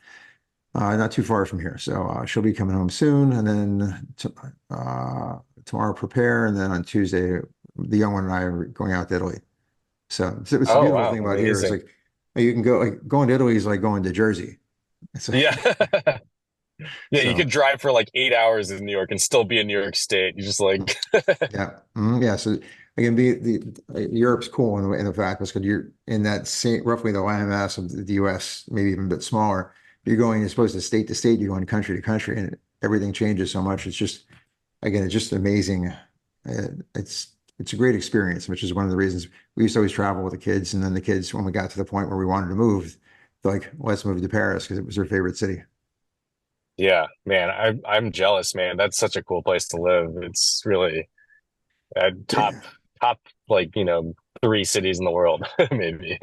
not too far from here, so she'll be coming home soon, and then tomorrow prepare, and then on Tuesday, the young one and I are going out to Italy. So it's a Oh beautiful wow, thing about here is amazing. like you can go like going to Italy is like going to Jersey. It's Yeah. Yeah, you so could drive for like 8 hours in New York and still be in New York State. You just like yeah. Yeah. So again, Europe's cool in the fact because you're in that same roughly the landmass of the US, maybe even a bit smaller. You're going as opposed to state, you're going country to country, and everything changes so much. It's just again, it's just amazing. It's a great experience, which is one of the reasons we used to always travel with the kids, and then the kids, when we got to the point where we wanted to move, they're like, let's move to Paris because it was their favorite city. yeah, man, I'm jealous, man. That's such a cool place to live. It's really Yeah. top like, three cities in the world, maybe.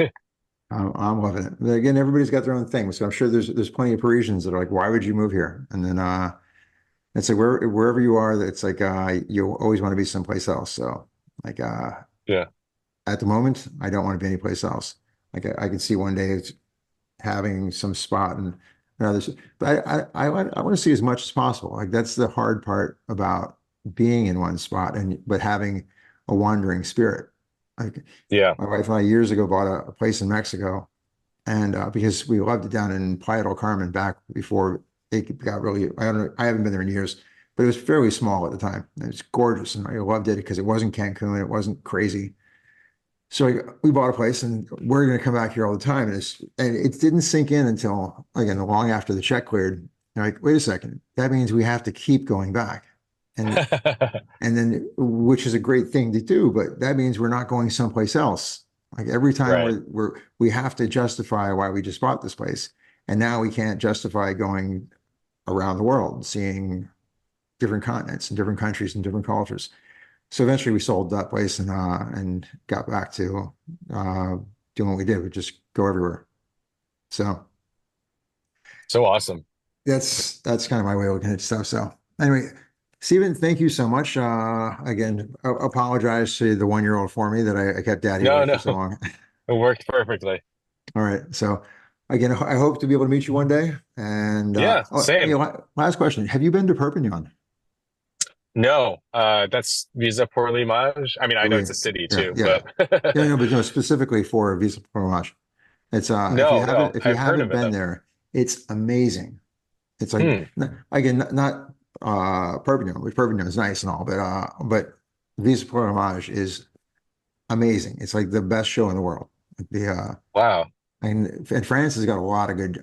I'm loving it. But again, everybody's got their own thing. So I'm sure there's plenty of Parisians that are like, why would you move here? And then it's like wherever you are, it's like you always want to be someplace else. So like Yeah. at the moment, I don't want to be anyplace else. Like I can see one day it's having some spot and others, but I want to see as much as possible. Like that's the hard part about being in one spot and but having a wandering spirit. Like Yeah. my wife and I years ago bought a place in Mexico. And because we loved it down in Playa del Carmen back before it got really, I don't know, I haven't been there in years, but it was fairly small at the time. It was gorgeous, and I loved it because it wasn't Cancun, it wasn't crazy. So we bought a place, and we're going to come back here all the time. And it didn't sink in until again long after the check cleared. You're like, wait a second, that means we have to keep going back, and then which is a great thing to do, but that means we're not going someplace else. Like every time Right. we have to justify why we just bought this place, and now we can't justify going around the world, seeing different continents and different countries and different cultures. So eventually, we sold that place and got back to uh, doing what we did. We just go everywhere. So So awesome. that's kind of my way of looking at stuff. So anyway, Stephen, thank you so much. Again, apologize to the 1-year-old for me that I kept daddy away No, for no, so long. it worked perfectly. All right. So again, I hope to be able to meet you one day. And Yeah, same. last question. Have you been to Perpignan? No, that's Visa pour l'image. I mean, I know it's a city Yeah, too, yeah. but Yeah, no, but no, specifically for Visa Fromage. It's no, no, if you I've heard haven't of it been though. there, it's amazing. It's like Hmm. again, not Perpignan, which Perpignan is nice and all, but Visa Fromage is amazing. It's like the best show in the world. The Wow. and France has got a lot of good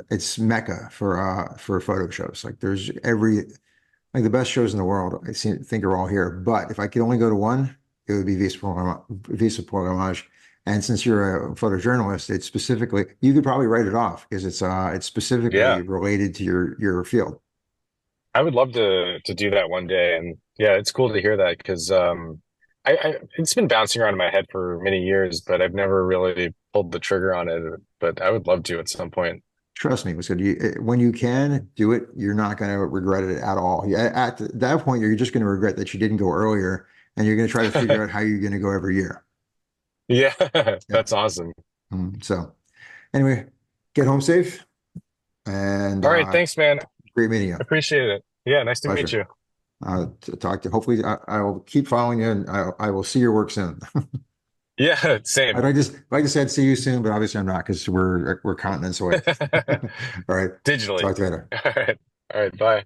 it's Mecca for photo shows. Like there's every like the best shows in the world think are all here. But if I could only go to one, it would be Visa Pour l'Image. And since you're a photojournalist, it's specifically you could probably write it off because it's specifically Yeah, related to your field. I would love to do that one day. And yeah, it's cool to hear that because I it's been bouncing around in my head for many years, but I've never really pulled the trigger on it. But I would love to at some point. Trust me, it was good. When you can do it, you're not going to regret it at all. Yeah, at that point, you're just going to regret that you didn't go earlier, and you're going to try to figure out how you're going to go every year. Yeah, Yeah. that's awesome. So anyway, get home safe, and All right, thanks, man. great meeting you. Appreciate it. Yeah, nice to meet Pleasure. you. Talk to. Hopefully, I will keep following you, and I will see your work soon. Yeah, same. I'd like to say I'd see you soon, but obviously I'm not because we're continents away. All right. Digitally. Talk to you later. All right. All right. Bye.